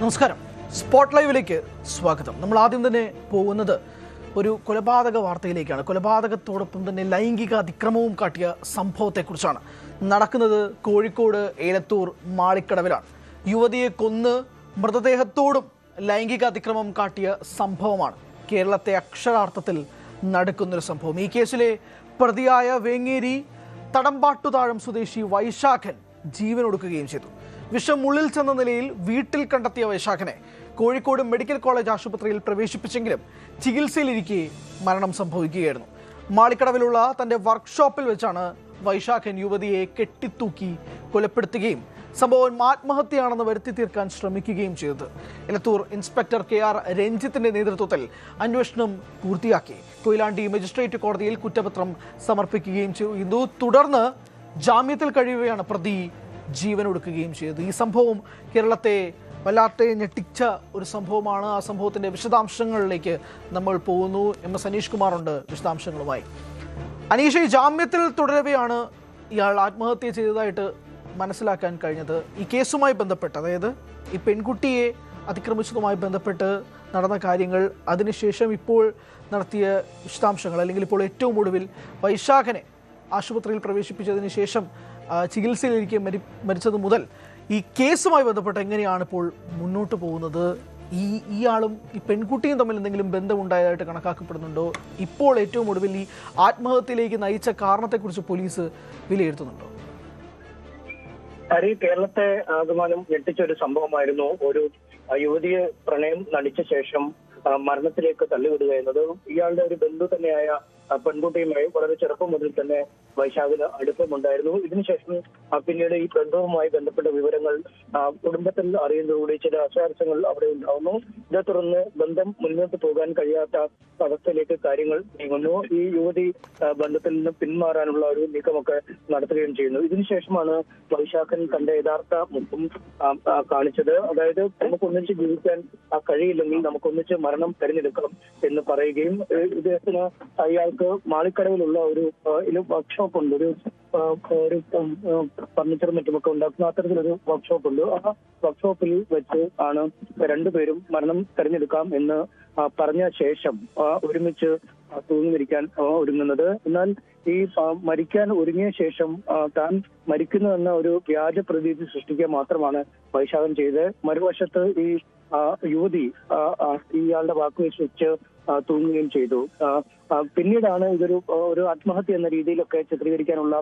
നമസ്കാരം. സ്പോട്ട് ലൈവിലേക്ക് സ്വാഗതം. നമ്മൾ ആദ്യം തന്നെ പോകുന്നത് ഒരു കൊലപാതക വാർത്തയിലേക്കാണ്. കൊലപാതകത്തോടൊപ്പം തന്നെ ലൈംഗിക അതിക്രമവും കാട്ടിയ സംഭവത്തെക്കുറിച്ചാണ്. നടക്കുന്നത് കോഴിക്കോട് ഏലത്തൂർ മാളിക്കടവിലാണ്. യുവതിയെ കൊന്ന് മൃതദേഹത്തോടും ലൈംഗിക അതിക്രമം കാട്ടിയ സംഭവമാണ് കേരളത്തെ അക്ഷരാർത്ഥത്തിൽ നടക്കുന്നൊരു സംഭവം. ഈ കേസിലെ പ്രതിയായ വേങ്ങേരി തടമ്പാട്ടുതാഴം സ്വദേശി വൈശാഖൻ ജീവനൊടുക്കുകയും ചെയ്തു. വിഷം ഉള്ളിൽ ചെന്ന നിലയിൽ വീട്ടിൽ കണ്ടെത്തിയ വൈശാഖനെ കോഴിക്കോട് മെഡിക്കൽ കോളേജ് ആശുപത്രിയിൽ പ്രവേശിപ്പിച്ചെങ്കിലും ചികിത്സയിലിരിക്കെ മരണം സംഭവിക്കുകയായിരുന്നു. മാളിക്കടവിലുള്ള തൻ്റെ വർക്ക്ഷോപ്പിൽ വെച്ചാണ് വൈശാഖൻ യുവതിയെ കെട്ടിത്തൂക്കി കൊലപ്പെടുത്തുകയും സംഭവം ആത്മഹത്യയാണെന്ന് വരുത്തി തീർക്കാൻ ശ്രമിക്കുകയും ചെയ്തത്. എലത്തൂർ ഇൻസ്പെക്ടർ KR രഞ്ജിത്തിന്റെ നേതൃത്വത്തിൽ അന്വേഷണം പൂർത്തിയാക്കി കൊയിലാണ്ടി മജിസ്ട്രേറ്റ് കോടതിയിൽ കുറ്റപത്രം സമർപ്പിക്കുകയും ചെയ്തു. തുടർന്ന് ജാമ്യത്തിൽ കഴിയുകയാണ് പ്രതി ജീവനൊടുക്കുകയും ചെയ്തത്. ഈ സംഭവം കേരളത്തെ വല്ലാതെ ഞെട്ടിച്ച ഒരു സംഭവമാണ്. ആ സംഭവത്തിന്റെ വിശദാംശങ്ങളിലേക്ക് നമ്മൾ പോകുന്നു. MS അനീഷ് കുമാറുണ്ട് വിശദാംശങ്ങളുമായി. അനീഷ്, ഈ ജാമ്യത്തിൽ തുടരവെയാണ് ഇയാൾ ആത്മഹത്യ ചെയ്തതായിട്ട് മനസ്സിലാക്കാൻ കഴിഞ്ഞത്. ഈ കേസുമായി ബന്ധപ്പെട്ട്, അതായത് ഈ പെൺകുട്ടിയെ അതിക്രമിച്ചതുമായി ബന്ധപ്പെട്ട് നടന്ന കാര്യങ്ങൾ, അതിനുശേഷം ഇപ്പോൾ നടത്തിയ വിശദാംശങ്ങൾ, അല്ലെങ്കിൽ ഇപ്പോൾ ഏറ്റവും ഒടുവിൽ വൈശാഖനെ ആശുപത്രിയിൽ പ്രവേശിപ്പിച്ചതിന് ശേഷം ചികിത്സയിലിരിക്കെ മരിച്ചത് മുതൽ ഈ കേസുമായി ബന്ധപ്പെട്ട് എങ്ങനെയാണ് ഇപ്പോൾ മുന്നോട്ട് പോകുന്നത്? ഇയാളും ഈ പെൺകുട്ടിയും തമ്മിൽ എന്തെങ്കിലും ബന്ധമുണ്ടായതായിട്ട് കണക്കാക്കപ്പെടുന്നുണ്ടോ? ഇപ്പോൾ ഏറ്റവും ഒടുവിൽ ഈ ആത്മഹത്യയിലേക്ക് നയിച്ച കാരണത്തെക്കുറിച്ച് പോലീസ് വിലയിരുത്തുന്നുണ്ടോ? കേരളത്തെ ആകമാനം ഞെട്ടിച്ച ഒരു സംഭവമായിരുന്നു ഒരു യുവതിയെ പ്രണയം നടിച്ച ശേഷം മരണത്തിലേക്ക് തള്ളിവിടുക എന്നത്. ഇയാളുടെ ഒരു ബന്ധു തന്നെയായ പെൺകുട്ടിയുമായി വളരെ ചെറുപ്പം മുതൽ തന്നെ വൈശാഖിന് അടുപ്പമുണ്ടായിരുന്നു. ഇതിനുശേഷം പിന്നീട് ഈ ബന്ധവുമായി ബന്ധപ്പെട്ട വിവരങ്ങൾ കുടുംബത്തിൽ അറിയുന്നതോടെ ചില അസ്വാരസ്യങ്ങൾ അവിടെ ഉണ്ടാവുന്നു. ഇതേ തുടർന്ന് ബന്ധം മുന്നോട്ട് പോകാൻ കഴിയാത്ത അവസ്ഥയിലേക്ക് കാര്യങ്ങൾ നീങ്ങുന്നു. ഈ യുവതി ബന്ധത്തിൽ നിന്ന് പിന്മാറാനുള്ള ഒരു നീക്കമൊക്കെ നടത്തുകയും ചെയ്യുന്നു. ഇതിനുശേഷമാണ് വൈശാഖൻ തന്റെ യഥാർത്ഥ മുഖം കാണിച്ചത്. അതായത് നമുക്കൊന്നിച്ച് ജീവിക്കാൻ കഴിയില്ലെങ്കിൽ നമുക്കൊന്നിച്ച് മരണം തെരഞ്ഞെടുക്കണം എന്ന് പറയുകയും ഇദ്ദേഹത്തിന് അയാൾക്ക് മാളിക്കടവിലുള്ള ഒരു വർക്ക്ഷോപ്പ് ഉണ്ട്, ഒരു ഫർണിച്ചറും മറ്റുമൊക്കെ ഉണ്ടാക്കുന്ന അത്തരത്തിലൊരു വർക്ക്ഷോപ്പ് ഉണ്ട്. ആ വർക്ക്ഷോപ്പിൽ വെച്ച് ആണ് രണ്ടുപേരും മരണം തെരഞ്ഞെടുക്കാം എന്ന് പറഞ്ഞ ശേഷം ഒരുമിച്ച് തൂങ്ങി മരിക്കാൻ ഒരുങ്ങുന്നത്. എന്നാൽ ഈ മരിക്കാൻ ഒരുങ്ങിയ ശേഷം താൻ മരിക്കുന്നുവെന്ന ഒരു വ്യാജ പ്രതീതി സൃഷ്ടിക്കുക മാത്രമാണ് വൈശാഖൻ ചെയ്തത്. മറുവശത്ത് ഈ യുവതി ഇയാളുടെ വാക്കുവെച്ച് തൂങ്ങുകയും ചെയ്തു. പിന്നീടാണ് ഒരു ആത്മഹത്യ എന്ന രീതിയിലൊക്കെ ചിത്രീകരിക്കാനുള്ള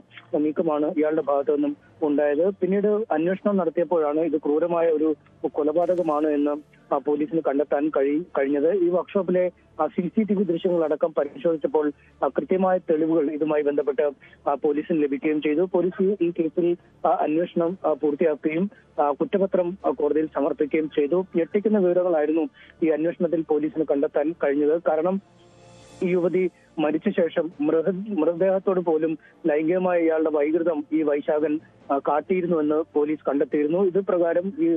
നീക്കമാണ് ഇയാളുടെ ഭാഗത്തു നിന്നും ഉണ്ടായത്. പിന്നീട് അന്വേഷണം നടത്തിയപ്പോഴാണ് ഇത് ക്രൂരമായ ഒരു കൊലപാതകമാണ് എന്ന് പോലീസിന് കണ്ടെത്താൻ കഴിഞ്ഞത്. ഈ വർക്ക്ഷോപ്പിലെ CCTV ദൃശ്യങ്ങളടക്കം പരിശോധിച്ചപ്പോൾ കൃത്യമായ തെളിവുകൾ ഇതുമായി ബന്ധപ്പെട്ട് പോലീസിന് ലഭിക്കുകയും ചെയ്തു. പോലീസ് ഈ കേസിൽ അന്വേഷണം പൂർത്തിയാക്കുകയും കുറ്റപത്രം കോടതിയിൽ സമർപ്പിക്കുകയും ചെയ്തു. ഞെട്ടിക്കുന്ന വിവരങ്ങളായിരുന്നു ഈ അന്വേഷണത്തിൽ പോലീസിന് കണ്ടെത്താൻ കഴിഞ്ഞത്. കാരണം ഈ യുവതി മരിച്ച ശേഷം മൃതദേഹത്തോട് പോലും ലൈംഗികമായ ഇയാളുടെ വൈകൃതം ഈ വൈശാഖൻ കാട്ടിയിരുന്നുവെന്ന് പോലീസ് കണ്ടെത്തിയിരുന്നു. ഇത് പ്രകാരം ഈ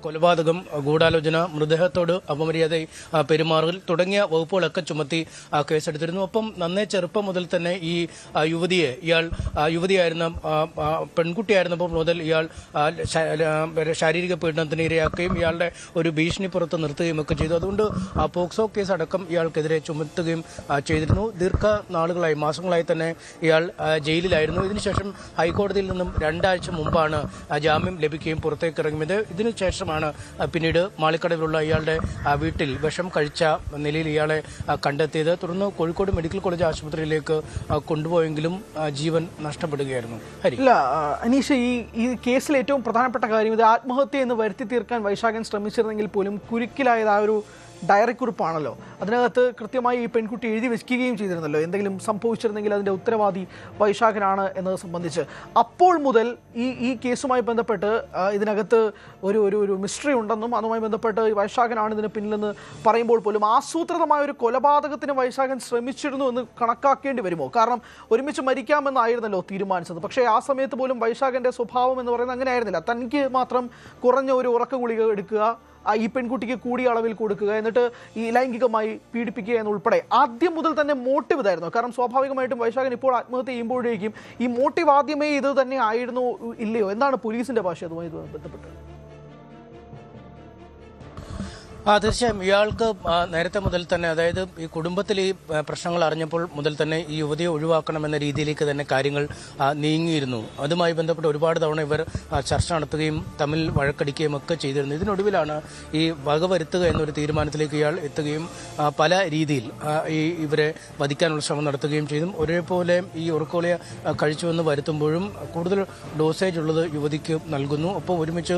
കൊലപാതകം, ഗൂഢാലോചന, മൃതദേഹത്തോട് അപമര്യാദ പെരുമാറൽ തുടങ്ങിയ വകുപ്പുകളൊക്കെ ചുമത്തി കേസെടുത്തിരുന്നു. ഒപ്പം നന്നേ ചെറുപ്പം മുതൽ തന്നെ ഈ യുവതിയായിരുന്ന പെൺകുട്ടിയായിരുന്നപ്പോൾ മുതൽ ഇയാൾ ശാരീരിക പീഡനത്തിന് ഇരയാക്കുകയും ഇയാളുടെ ഒരു ഭീഷണി പുറത്ത് നിർത്തുകയും ഒക്കെ ചെയ്തു. അതുകൊണ്ട് പോക്സോ കേസ് അടക്കം ഇയാൾക്കെതിരെ ചുമത്തുകയും ചെയ്തിരുന്നു. ദീർഘനാളുകളായി, മാസങ്ങളായി തന്നെ ഇയാൾ ജയിലിലായിരുന്നു. ഇതിനുശേഷം ഹൈക്കോടതിയിൽ നിന്നും 2 ആഴ്ച മുമ്പാണ് ജാമ്യം ലഭിക്കുകയും പുറത്തേക്ക് ഇറങ്ങിയത്. ഇതിനുശേഷമാണ് പിന്നീട് മാളിക്കടവിലുള്ള ഇയാളുടെ വീട്ടിൽ വിഷം കഴിച്ച നിലയിൽ ഇയാളെ കണ്ടെത്തിയത്. തുടർന്ന് കോഴിക്കോട് മെഡിക്കൽ കോളേജ് ആശുപത്രിയിലേക്ക് കൊണ്ടുപോയെങ്കിലും ജീവൻ നഷ്ടപ്പെടുകയായിരുന്നു. ഇല്ല അനീഷ്, ഈ കേസിൽ ഏറ്റവും പ്രധാനപ്പെട്ട കാര്യം ഇത് ആത്മഹത്യ എന്ന് വരുത്തി തീർക്കാൻ വൈശാഖൻ ശ്രമിച്ചിരുന്നെങ്കിൽ പോലും കുരുക്കിലായത് ആ ഒരു ഡയറി കുറിപ്പാണല്ലോ. അതിനകത്ത് കൃത്യമായി ഈ പെൺകുട്ടി എഴുതി വെക്കുകയും ചെയ്തിരുന്നല്ലോ. എന്തെങ്കിലും സംഭവിച്ചിരുന്നെങ്കിൽ അതിൻ്റെ ഉത്തരവാദി വൈശാഖനാണ് എന്നത് സംബന്ധിച്ച്. അപ്പോൾ മുതൽ ഈ കേസുമായി ബന്ധപ്പെട്ട് ഇതിനകത്ത് ഒരു മിസ്റ്ററി ഉണ്ടെന്നും അതുമായി ബന്ധപ്പെട്ട് വൈശാഖനാണ് ഇതിന് പിന്നിലെന്ന് പറയുമ്പോൾ പോലും ആസൂത്രിതമായ ഒരു കൊലപാതകത്തിന് വൈശാഖൻ ശ്രമിച്ചിരുന്നു എന്ന് കണക്കാക്കേണ്ടി വരുമോ? കാരണം ഒരുമിച്ച് മരിക്കാമെന്നായിരുന്നല്ലോ തീരുമാനിച്ചത്. പക്ഷേ ആ സമയത്ത് പോലും വൈശാഖൻ്റെ സ്വഭാവം എന്ന് പറയുന്നത് അങ്ങനെ ആയിരുന്നില്ല. തനിക്ക് മാത്രം കുറഞ്ഞ ഒരു ഉറക്ക ഗുളിക എടുക്കുക, ഈ പെൺകുട്ടിക്ക് കൂടിയ അളവിൽ കൊടുക്കുക, എന്നിട്ട് ഈ ലൈംഗികമായി പീഡിപ്പിക്കുക എന്നുൾപ്പെടെ ആദ്യം മുതൽ തന്നെ മോട്ടീവ് ഇതായിരുന്നു. കാരണം സ്വാഭാവികമായിട്ടും വൈശാഖൻ ഇപ്പോൾ ആത്മഹത്യ ചെയ്യുമ്പോഴേക്കും ഈ മോട്ടീവ് ആദ്യമേ ഇത് തന്നെ ആയിരുന്നു ഇല്ലയോ? എന്താണ് പോലീസിന്റെ ഭാഷ അതുമായി ബന്ധപ്പെട്ട്? തീർച്ചയായും ഇയാൾക്ക് നേരത്തെ മുതൽ തന്നെ, അതായത് ഈ കുടുംബത്തിൽ ഈ പ്രശ്നങ്ങൾ അറിഞ്ഞപ്പോൾ മുതൽ തന്നെ ഈ യുവതിയെ ഒഴിവാക്കണമെന്ന രീതിയിലേക്ക് തന്നെ കാര്യങ്ങൾ നീങ്ങിയിരുന്നു. അതുമായി ബന്ധപ്പെട്ട് ഒരുപാട് തവണ ഇവർ ചർച്ച നടത്തുകയും തമ്മിൽ വഴക്കടിക്കുകയും ഒക്കെ ചെയ്തിരുന്നു. ഇതിനൊടുവിലാണ് ഈ വകവരുത്തുക എന്നൊരു തീരുമാനത്തിലേക്ക് ഇയാൾ എത്തുകയും പല രീതിയിൽ ഇവരെ വധിക്കാനുള്ള ശ്രമം നടത്തുകയും ചെയ്തു. ഒരേപോലെ ഈ ഒറുക്കോളിയ കഴിച്ചുവെന്ന് വരുത്തുമ്പോഴും കൂടുതൽ ഡോസേജ് ഉള്ളത് യുവതിക്ക് നൽകുന്നു. ഒപ്പം ഒരുമിച്ച്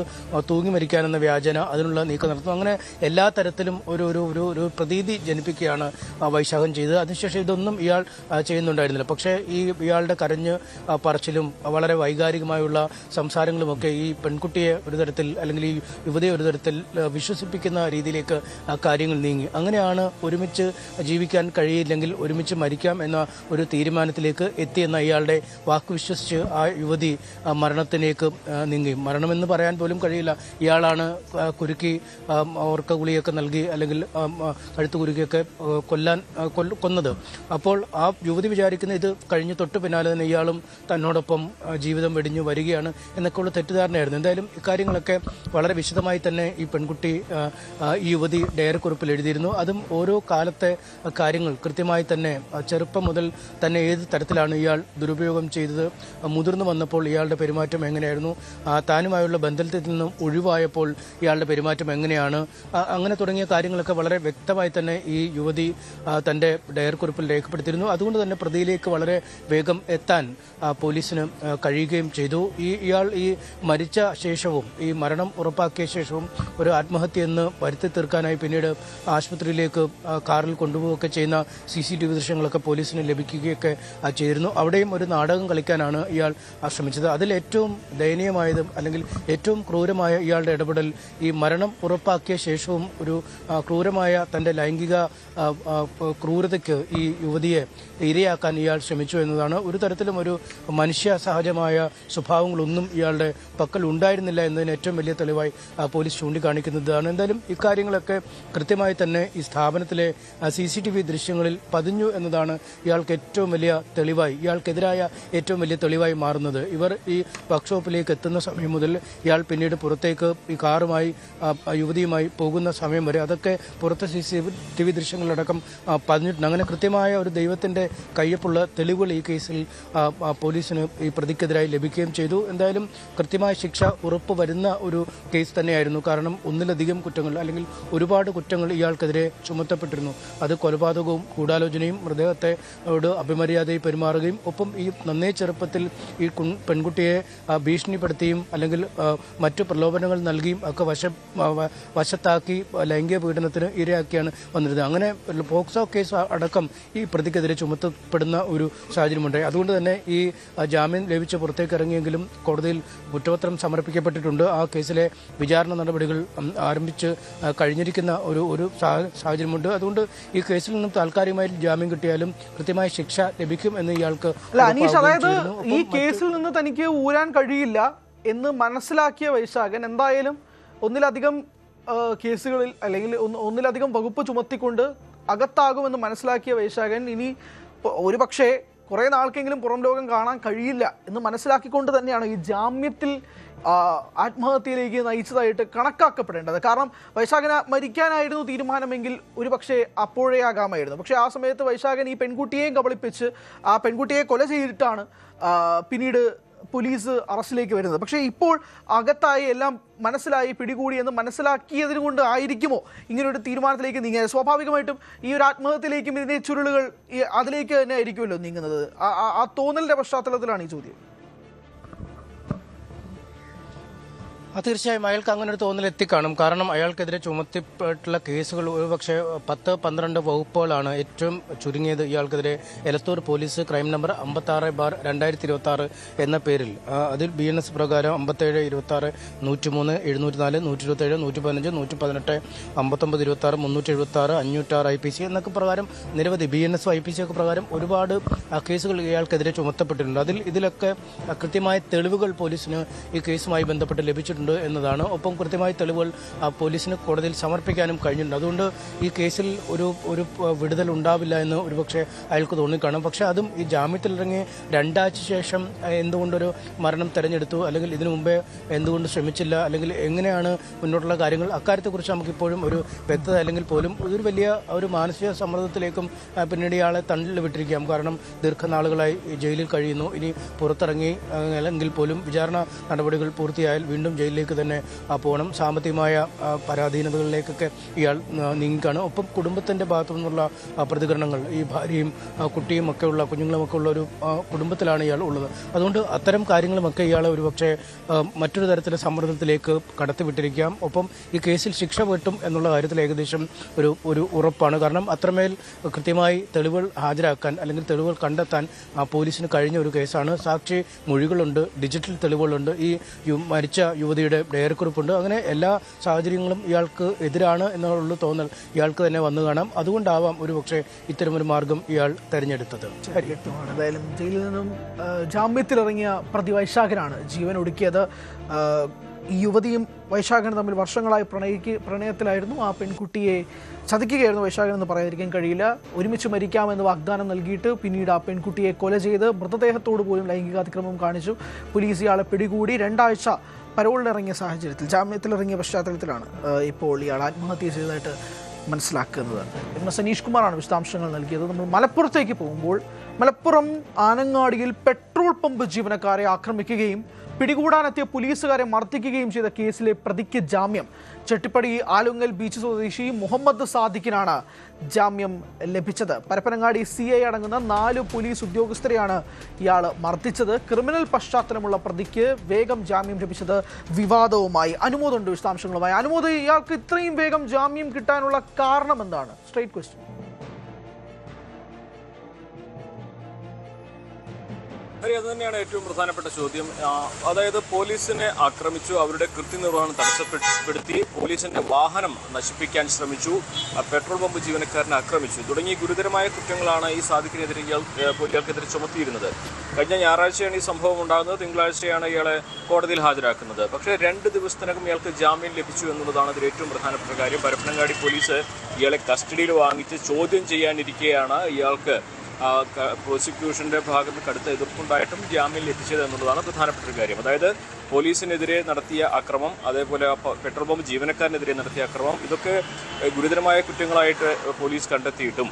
തൂങ്ങി മരിക്കാനെന്ന വ്യാജന അതിനുള്ള നീക്കം നടത്തുന്നു. അങ്ങനെ എല്ലാ തരത്തിലും ഒരു പ്രതീതി ജനിപ്പിക്കുകയാണ് വൈശാഖൻ ചെയ്തത്. അതിനുശേഷം ഇതൊന്നും ഇയാൾ ചെയ്യുന്നുണ്ടായിരുന്നില്ല. പക്ഷേ ഇയാളുടെ കരഞ്ഞ് പറച്ചിലും വളരെ വൈകാരികമായുള്ള സംസാരങ്ങളുമൊക്കെ ഈ പെൺകുട്ടിയെ ഒരു തരത്തിൽ, അല്ലെങ്കിൽ ഈ യുവതിയെ ഒരു തരത്തിൽ വിശ്വസിപ്പിക്കുന്ന രീതിയിലേക്ക് കാര്യങ്ങൾ നീങ്ങി. അങ്ങനെയാണ് ഒരുമിച്ച് ജീവിക്കാൻ കഴിയില്ലെങ്കിൽ ഒരുമിച്ച് മരിക്കാം എന്ന ഒരു തീരുമാനത്തിലേക്ക് എത്തിയെന്ന ഇയാളുടെ വാക്ക് വിശ്വസിച്ച് ആ യുവതി മരണത്തിലേക്ക് നീങ്ങി. മരണമെന്ന് പറയാൻ പോലും കഴിയില്ല. ഇയാളാണ് കുരുക്കി ഓർക്കഗുളിയൊക്കെ നൽകി, അല്ലെങ്കിൽ കഴുത്ത് കുരുക്കിയൊക്കെ കൊന്നത്. അപ്പോൾ ആ യുവതി വിചാരിക്കുന്ന ഇത് കഴിഞ്ഞ് തൊട്ട് പിന്നാലെ തന്നെ ഇയാളും തന്നോടൊപ്പം ജീവിതം വെടിഞ്ഞു വരികയാണ് എന്നൊക്കെയുള്ള തെറ്റിദ്ധാരണയായിരുന്നു. എന്തായാലും ഇക്കാര്യങ്ങളൊക്കെ വളരെ വിശദമായി തന്നെ ഈ പെൺകുട്ടി ഈ യുവതി ഡയറിക്കുറിപ്പിൽ എഴുതിയിരുന്നു. അതും ഓരോ കാലത്തെ കാര്യങ്ങൾ കൃത്യമായി തന്നെ ചെറുപ്പം മുതൽ തന്നെ ഏത് തരത്തിലാണ് ഇയാൾ ദുരുപയോഗം ചെയ്തത്, മുതിർന്നു വന്നപ്പോൾ ഇയാളുടെ പെരുമാറ്റം എങ്ങനെയായിരുന്നു, താനുമായുള്ള ബന്ധത്തിൽ നിന്നും ഒഴിവായപ്പോൾ ഇയാളുടെ പെരുമാറ്റം എങ്ങനെയാണ്, അങ്ങനെ തുടങ്ങിയ കാര്യങ്ങളൊക്കെ വളരെ വ്യക്തമായി തന്നെ ഈ യുവതി തന്റെ ഡയറിക്കുറിപ്പിൽ രേഖപ്പെടുത്തിയിരുന്നു. അതുകൊണ്ട് തന്നെ പ്രതിയിലേക്ക് വളരെ വേഗം എത്താൻ പോലീസിന് കഴിയുകയും ചെയ്തു. ഇയാൾ ഈ മരിച്ച ശേഷവും, ഈ മരണം ഉറപ്പാക്കിയ ശേഷവും ഒരു ആത്മഹത്യയെന്ന് വരുത്തി തീർക്കാനായി പിന്നീട് ആശുപത്രിയിലേക്ക് കാറിൽ കൊണ്ടുപോവുകയൊക്കെ ചെയ്യുന്ന CCTV ദൃശ്യങ്ങളൊക്കെ പോലീസിന് ലഭിക്കുകയൊക്കെ ചെയ്തിരുന്നു. അവിടെയും ഒരു നാടകം കളിക്കാനാണ് ഇയാൾ ശ്രമിച്ചത്. അതിൽ ഏറ്റവും ദയനീയമായതും അല്ലെങ്കിൽ ഏറ്റവും ക്രൂരമായ ഇയാളുടെ ഇടപെടൽ ഈ മരണം ഉറപ്പാക്കിയ ശേഷവും ഒരു ക്രൂരമായ തന്റെ ലൈംഗിക ക്രൂരതയ്ക്ക് ഈ യുവതിയെ ഇരയാക്കാൻ ഇയാൾ ശ്രമിച്ചു എന്നതാണ്. ഒരു തരത്തിലും ഒരു മനുഷ്യ സഹജമായ സ്വഭാവങ്ങളൊന്നും ഇയാളുടെ പക്കൽ ഉണ്ടായിരുന്നില്ല എന്നതിന് ഏറ്റവും വലിയ തെളിവായി പോലീസ് ചൂണ്ടിക്കാണിക്കുന്നതാണ്. എന്തായാലും ഇക്കാര്യങ്ങളൊക്കെ കൃത്യമായി തന്നെ ഈ സ്ഥാപനത്തിലെ CCTV ദൃശ്യങ്ങളിൽ പതിഞ്ഞു എന്നതാണ് ഇയാൾക്ക് ഏറ്റവും വലിയ തെളിവായി, ഇയാൾക്കെതിരായ ഏറ്റവും വലിയ തെളിവായി മാറുന്നത്. ഇവർ ഈ വർക്ക്ഷോപ്പിലേക്ക് എത്തുന്ന സമയം മുതൽ ഇയാൾ പിന്നീട് പുറത്തേക്ക് ഈ കാറുമായി യുവതിയുമായി പോകുന്ന സമയം വരെ അതൊക്കെ പുറത്തെ CCTV ദൃശ്യങ്ങളിലടക്കം പതിഞ്ഞിട്ടുണ്ട്. അങ്ങനെ കൃത്യമായ ഒരു ദൈവത്തിന്റെ കയ്യൊപ്പുള്ള തെളിവുകൾ ഈ കേസിൽ പോലീസിന് ഈ പ്രതിക്കെതിരായി ലഭിക്കുകയും ചെയ്തു. എന്തായാലും കൃത്യമായ ശിക്ഷ ഉറപ്പ് വരുന്ന ഒരു കേസ് തന്നെയായിരുന്നു. കാരണം ഒന്നിലധികം കുറ്റങ്ങൾ, അല്ലെങ്കിൽ ഒരുപാട് കുറ്റങ്ങൾ ഇയാൾക്കെതിരെ ചുമത്തപ്പെട്ടിരുന്നു. അത് കൊലപാതകവും ഗൂഢാലോചനയും മൃതദേഹത്തോട് അപമര്യാദയായി പെരുമാറുകയും ഒപ്പം ഈ നന്നേ ചെറുപ്പത്തിൽ ഈ പെൺകുട്ടിയെ ഭീഷണിപ്പെടുത്തിയും അല്ലെങ്കിൽ മറ്റു പ്രലോഭനങ്ങൾ നൽകിയും ഒക്കെ വശത്താക്കി ലൈംഗിക പീഡനത്തിന് ഇരയാക്കിയാണ് വന്നിരുന്നത്. അങ്ങനെ പോക്സോ കേസ് അടക്കം ഈ പ്രതിക്കെതിരെ ചുമത്തപ്പെടുന്ന ഒരു സാഹചര്യമുണ്ടായി. അതുകൊണ്ട് തന്നെ ഈ ജാമ്യം ലഭിച്ച് പുറത്തേക്ക് ഇറങ്ങിയെങ്കിലും കോടതിയിൽ കുറ്റപത്രം സമർപ്പിക്കപ്പെട്ടിട്ടുണ്ട്. ആ കേസിലെ വിചാരണ നടപടികൾ ആരംഭിച്ച് കഴിഞ്ഞിരിക്കുന്ന ഒരു സാഹചര്യമുണ്ട്. അതുകൊണ്ട് ഈ കേസിൽ നിന്നും താൽക്കാലികമായി ജാമ്യം കിട്ടിയാലും കൃത്യമായ ശിക്ഷ ലഭിക്കും എന്ന് ഇയാൾക്ക്. അനീഷ്, അതായത് ഈ കേസിൽ നിന്ന് തനിക്ക് ഊരാൻ കഴിയില്ല എന്ന് മനസ്സിലാക്കിയ വൈശാഖൻ എന്തായാലും ഒന്നിലധികം കേസുകളിൽ അല്ലെങ്കിൽ ഒന്നിലധികം വകുപ്പ് ചുമത്തിക്കൊണ്ട് അകത്താകുമെന്ന് മനസ്സിലാക്കിയ വൈശാഖൻ ഇനി ഒരുപക്ഷെ കുറേ നാൾക്കെങ്കിലും പുറം ലോകം കാണാൻ കഴിയില്ല എന്ന് മനസ്സിലാക്കിക്കൊണ്ട് തന്നെയാണ് ഈ ജാമ്യത്തിൽ ആത്മഹത്യയിലേക്ക് നയിച്ചതായിട്ട് കണക്കാക്കപ്പെടേണ്ടത്. കാരണം വൈശാഖന് മരിക്കാനായിരുന്നു തീരുമാനമെങ്കിൽ ഒരുപക്ഷെ അപ്പോഴേ ആകാമായിരുന്നു. പക്ഷേ ആ സമയത്ത് വൈശാഖൻ ഈ പെൺകുട്ടിയെയും കബളിപ്പിച്ച് ആ പെൺകുട്ടിയെ കൊല ചെയ്തിട്ടാണ് പിന്നീട് പോലീസ് അറസ്റ്റിലേക്ക് വരുന്നത്. പക്ഷേ ഇപ്പോൾ അകത്തായി എല്ലാം മനസ്സിലായി പിടികൂടി എന്ന് മനസ്സിലാക്കിയതിനു കൊണ്ട് ആയിരിക്കുമോ ഇങ്ങനൊരു തീരുമാനത്തിലേക്ക് നീങ്ങിയത്? സ്വാഭാവികമായിട്ടും ഈ ഒരു ആത്മഹത്യയിലേക്കും ഇതിന്റെ ചുരുളുകൾ അതിലേക്ക് തന്നെ ആയിരിക്കുമല്ലോ നീങ്ങുന്നത്. ആ തോന്നലിന്റെ പശ്ചാത്തലത്തിലാണ് ഈ ചോദ്യം. തീർച്ചയായും അയാൾക്ക് അങ്ങനെ ഒരു തോന്നൽ എത്തിക്കാണും. കാരണം അയാൾക്കെതിരെ ചുമത്തിപ്പെട്ടുള്ള കേസുകൾ ഒരുപക്ഷെ 10-12 വകുപ്പുകളാണ്. ഏറ്റവും ചുരുങ്ങിയത് ഇയാൾക്കെതിരെ എലത്തൂർ പോലീസ് ക്രൈം നമ്പർ 56/2026 എന്ന പേരിൽ, അതിൽ BNS പ്രകാരം 57, 26, 103, 704, 127, 115, 118, 59, 26, 376, 506 IPC എന്നൊക്കെ പ്രകാരം നിരവധി BNS IPC ഒക്കെ പ്രകാരം ഒരുപാട് കേസുകൾ ഇയാൾക്കെതിരെ ചുമത്തപ്പെട്ടിട്ടുണ്ട്. ഇതിലൊക്കെ കൃത്യമായ തെളിവുകൾ പോലീസിന് ഈ കേസുമായി ബന്ധപ്പെട്ട് ലഭിച്ചിട്ടുണ്ട് ചെയ്തിട്ടുണ്ട് എന്നതാണ്. ഒപ്പം കൃത്യമായി തെളിവുകൾ പോലീസിന് കോടതിയിൽ സമർപ്പിക്കാനും കഴിഞ്ഞിട്ടുണ്ട്. അതുകൊണ്ട് ഈ കേസിൽ ഒരു വിടുതൽ ഉണ്ടാവില്ല എന്ന് ഒരുപക്ഷെ അയാൾക്ക് തോന്നിക്കാണും. പക്ഷേ അതും ഈ ജാമ്യത്തിലിറങ്ങി 2 ആഴ്ച ശേഷം എന്തുകൊണ്ടൊരു മരണം തിരഞ്ഞെടുത്തു, അല്ലെങ്കിൽ ഇതിനു മുമ്പേ എന്തുകൊണ്ട് ശ്രമിച്ചില്ല, അല്ലെങ്കിൽ എങ്ങനെയാണ് മുന്നോട്ടുള്ള കാര്യങ്ങൾ, അക്കാര്യത്തെക്കുറിച്ച് നമുക്കിപ്പോഴും ഒരു വ്യക്തത അല്ലെങ്കിൽ പോലും ഇതൊരു വലിയ ഒരു മാനസിക സമ്മർദ്ദത്തിലേക്കും പിന്നീട് ഇയാളെ തണ്ടിൽ വിട്ടിരിക്കാം. കാരണം ദീർഘനാളുകളായി ജയിലിൽ കഴിയുന്നു. ഇനി പുറത്തിറങ്ങി അല്ലെങ്കിൽ പോലും വിചാരണ നടപടികൾ പൂർത്തിയായാൽ വീണ്ടും ജയിലിലേക്ക് തന്നെ പോകണം. സാമ്പത്തികമായ പരാധീനതകളിലേക്കൊക്കെ ഇയാൾ നീങ്ങിക്കാണ്. ഒപ്പം കുടുംബത്തിൻ്റെ ഭാഗത്തു നിന്നുള്ള പ്രതികരണങ്ങൾ, ഈ ഭാര്യയും കുട്ടിയും ഒക്കെ ഉള്ള കുഞ്ഞുങ്ങളുമൊക്കെ ഉള്ള ഒരു കുടുംബത്തിലാണ് ഇയാൾ ഉള്ളത്. അതുകൊണ്ട് അത്തരം കാര്യങ്ങളുമൊക്കെ ഇയാളെ ഒരുപക്ഷെ മറ്റൊരു തരത്തിലെ സമ്മർദ്ദത്തിലേക്ക് കടത്തിവിട്ടിരിക്കാം. ഒപ്പം ഈ കേസിൽ ശിക്ഷ കിട്ടും എന്നുള്ള കാര്യത്തിൽ ഏകദേശം ഒരു ഉറപ്പാണ്. കാരണം അത്രമേൽ കൃത്യമായി തെളിവുകൾ ഹാജരാക്കാൻ അല്ലെങ്കിൽ തെളിവുകൾ കണ്ടെത്താൻ പോലീസിന് കഴിഞ്ഞ ഒരു കേസാണ്. സാക്ഷി മൊഴികളുണ്ട്, ഡിജിറ്റൽ തെളിവുകളുണ്ട്, ഈ മരിച്ച യുവതിയുടെ ഡയറിക്കുറിപ്പുണ്ട്. അങ്ങനെ എല്ലാ സാഹചര്യങ്ങളും ഇയാൾക്ക് എതിരാണ് എന്നുള്ള തോന്നൽ ഇയാൾക്ക് തന്നെ വന്നു കാണാം. അതുകൊണ്ടാവാം ഒരുപക്ഷെ ഇത്തരമൊരു മാർഗം ഇയാൾ തെരഞ്ഞെടുത്തത്. എന്തായാലും ജയിലിൽ നിന്നും ജാമ്യത്തിലിറങ്ങിയ പ്രതി വൈശാഖനാണ് ജീവൻ ഒടുക്കിയത്. ഈ യുവതിയും വൈശാഖനും തമ്മിൽ വർഷങ്ങളായി പ്രണയത്തിലായിരുന്നു. ആ പെൺകുട്ടിയെ ചതിക്കുകയായിരുന്നു വൈശാഖൻ എന്ന് പറയാതിരിക്കാൻ കഴിയില്ല. ഒരുമിച്ച് മരിക്കാമെന്ന് വാഗ്ദാനം നൽകിയിട്ട് പിന്നീട് ആ പെൺകുട്ടിയെ കൊല ചെയ്ത് മൃതദേഹത്തോട് പോലും ലൈംഗികാതിക്രമം കാണിച്ചു. പോലീസ് ഇയാളെ പിടികൂടി 2 ആഴ്ച പരോളിലിറങ്ങിയ സാഹചര്യത്തിൽ, ജാമ്യത്തിലിറങ്ങിയ പശ്ചാത്തലത്തിലാണ് ഇപ്പോൾ ഇയാൾ ആത്മഹത്യ ചെയ്തതായിട്ട് മനസ്സിലാക്കുന്നത്. സനീഷ് കുമാറാണ് വിശദാംശങ്ങൾ നൽകിയത്. നമ്മൾ മലപ്പുറത്തേക്ക് പോകുമ്പോൾ മലപ്പുറം ആനങ്ങാടിയിൽ പെട്രോൾ പമ്പ് ജീവനക്കാരെ ആക്രമിക്കുകയും പിടികൂടാനെത്തിയ പോലീസുകാരെ മർദ്ദിക്കുകയും ചെയ്ത കേസിലെ പ്രതിക്ക് ജാമ്യം. ചെട്ടിപ്പടി ആലുങ്ങൽ ബീച്ച് സ്വദേശി മുഹമ്മദ് സാദിഖിനാണ് ജാമ്യം ലഭിച്ചത്. പരപ്പനങ്ങാടി CI അടങ്ങുന്ന 4 പോലീസ് ഉദ്യോഗസ്ഥരെയാണ് ഇയാൾ മർദ്ദിച്ചത്. ക്രിമിനൽ പശ്ചാത്തലമുള്ള പ്രതിക്ക് വേഗം ജാമ്യം ലഭിച്ചത് വിവാദവുമായി. അനുമോദുണ്ട് വിശദാംശങ്ങളുമായി. അനുമോദ്, ഇയാൾക്ക് ഇത്രയും വേഗം ജാമ്യം കിട്ടാനുള്ള കാരണം എന്താണ്? Straight question. അത് തന്നെയാണ് ഏറ്റവും പ്രധാനപ്പെട്ട ചോദ്യം. അതായത് പോലീസിനെ ആക്രമിച്ചു, അവരുടെ കൃത്യനിർവഹണം തടസ്സപ്പെടുത്തി, പോലീസിന്റെ വാഹനം നശിപ്പിക്കാൻ ശ്രമിച്ചു, പെട്രോൾ പമ്പ് ജീവനക്കാരനെ ആക്രമിച്ചു തുടങ്ങി ഗുരുതരമായ കുറ്റങ്ങളാണ് ഈ സാദിഖിനെതിരെ ഇയാൾക്കെതിരെ ചുമത്തിയിരുന്നത്. കഴിഞ്ഞ ഞായറാഴ്ചയാണ് ഈ സംഭവം ഉണ്ടാകുന്നത്. തിങ്കളാഴ്ചയാണ് ഇയാളെ കോടതിയിൽ ഹാജരാക്കുന്നത്. പക്ഷേ 2 ദിവസത്തിനകം ഇയാൾക്ക് ജാമ്യം ലഭിച്ചു എന്നുള്ളതാണ് ഇതിൽ ഏറ്റവും പ്രധാനപ്പെട്ട കാര്യം. പരപ്പനങ്ങാടി പോലീസ് ഇയാളെ കസ്റ്റഡിയിൽ വാങ്ങിച്ച് ചോദ്യം ചെയ്യാനിരിക്കെയാണ് ഇയാൾക്ക് പ്രോസിക്യൂഷന്റെ ഭാഗത്ത് കടുത്ത എതിർപ്പുണ്ടായിട്ടും ജാമ്യം ലഭിച്ചത് എന്നുള്ളതാണ് പ്രധാനപ്പെട്ട ഒരു കാര്യം. അതായത് പോലീസിനെതിരെ നടത്തിയ അക്രമം, അതേപോലെ പെട്രോൾ പമ്പ് ജീവനക്കാരനെതിരെ നടത്തിയ അക്രമം, ഇതൊക്കെ ഗുരുതരമായ കുറ്റങ്ങളായിട്ട് പോലീസ് കണ്ടെത്തിയിട്ടും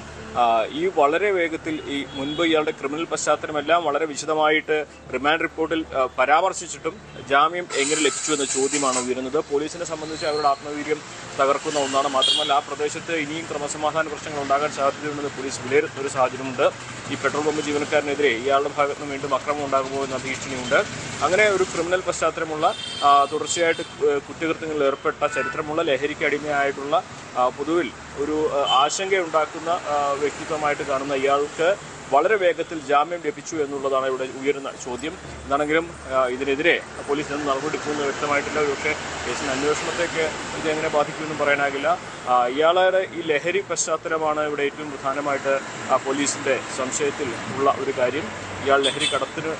ഈ വളരെ വേഗത്തിൽ ഈ മുൻപ് ഇയാളുടെ ക്രിമിനൽ പശ്ചാത്തലമെല്ലാം വളരെ വിശദമായിട്ട് റിമാൻഡ് റിപ്പോർട്ടിൽ പരാമർശിച്ചിട്ടും ജാമ്യം എങ്ങനെ ലഭിച്ചു എന്ന ചോദ്യമാണ് ഉയരുന്നത്. പോലീസിനെ സംബന്ധിച്ച് അവരുടെ ആത്മവീര്യം തകർക്കുന്ന ഒന്നാണ്. മാത്രമല്ല ആ പ്രദേശത്ത് ഇനിയും ക്രമസമാധാന പ്രശ്നങ്ങൾ ഉണ്ടാകാൻ സാധ്യതയുണ്ടെന്ന് പോലീസ് വിലയിരുത്തുന്ന ഒരു സാഹചര്യമുണ്ട്. ഈ പെട്രോൾ പമ്പ് ജീവനക്കാരനെതിരെ ഇയാളുടെ ഭാഗത്ത് നിന്ന് വീണ്ടും അക്രമം ഉണ്ടാകുമോ എന്ന ഭീഷണിയുണ്ട്. അങ്ങനെ ഒരു ക്രിമിനൽ പശ്ചാത്തലമുള്ള തുടർച്ചയായിട്ട് കുറ്റകൃത്യങ്ങളിൽ ഏർപ്പെട്ട ചരിത്രമുള്ള ലഹരിക്ക് അടിമയായിട്ടുള്ള പൊതുവിൽ ഒരു ആശങ്കയുണ്ടാക്കുന്ന വ്യക്തിത്വമായിട്ട് കാണുന്ന ഇയാൾക്ക് വളരെ വേഗത്തിൽ ജാമ്യം ലഭിച്ചു എന്നുള്ളതാണ് ഇവിടെ ഉയരുന്ന ചോദ്യം. എന്താണെങ്കിലും ഇതിനെതിരെ പോലീസ് നിന്ന് നടപടിയെടുക്കുമെന്ന് വ്യക്തമായിട്ടില്ല. പക്ഷേ കേസിന് അന്വേഷണത്തേക്ക് ഇതെങ്ങനെ ബാധിക്കുമെന്നും പറയാനാകില്ല. ഇയാളുടെ ഈ ലഹരി പശ്ചാത്തലമാണ് ഇവിടെ ഏറ്റവും പ്രധാനമായിട്ട് പോലീസിൻ്റെ സംശയത്തിൽ ഉള്ള ഒരു കാര്യം. ഇയാൾ ലഹരി കടത്തിന്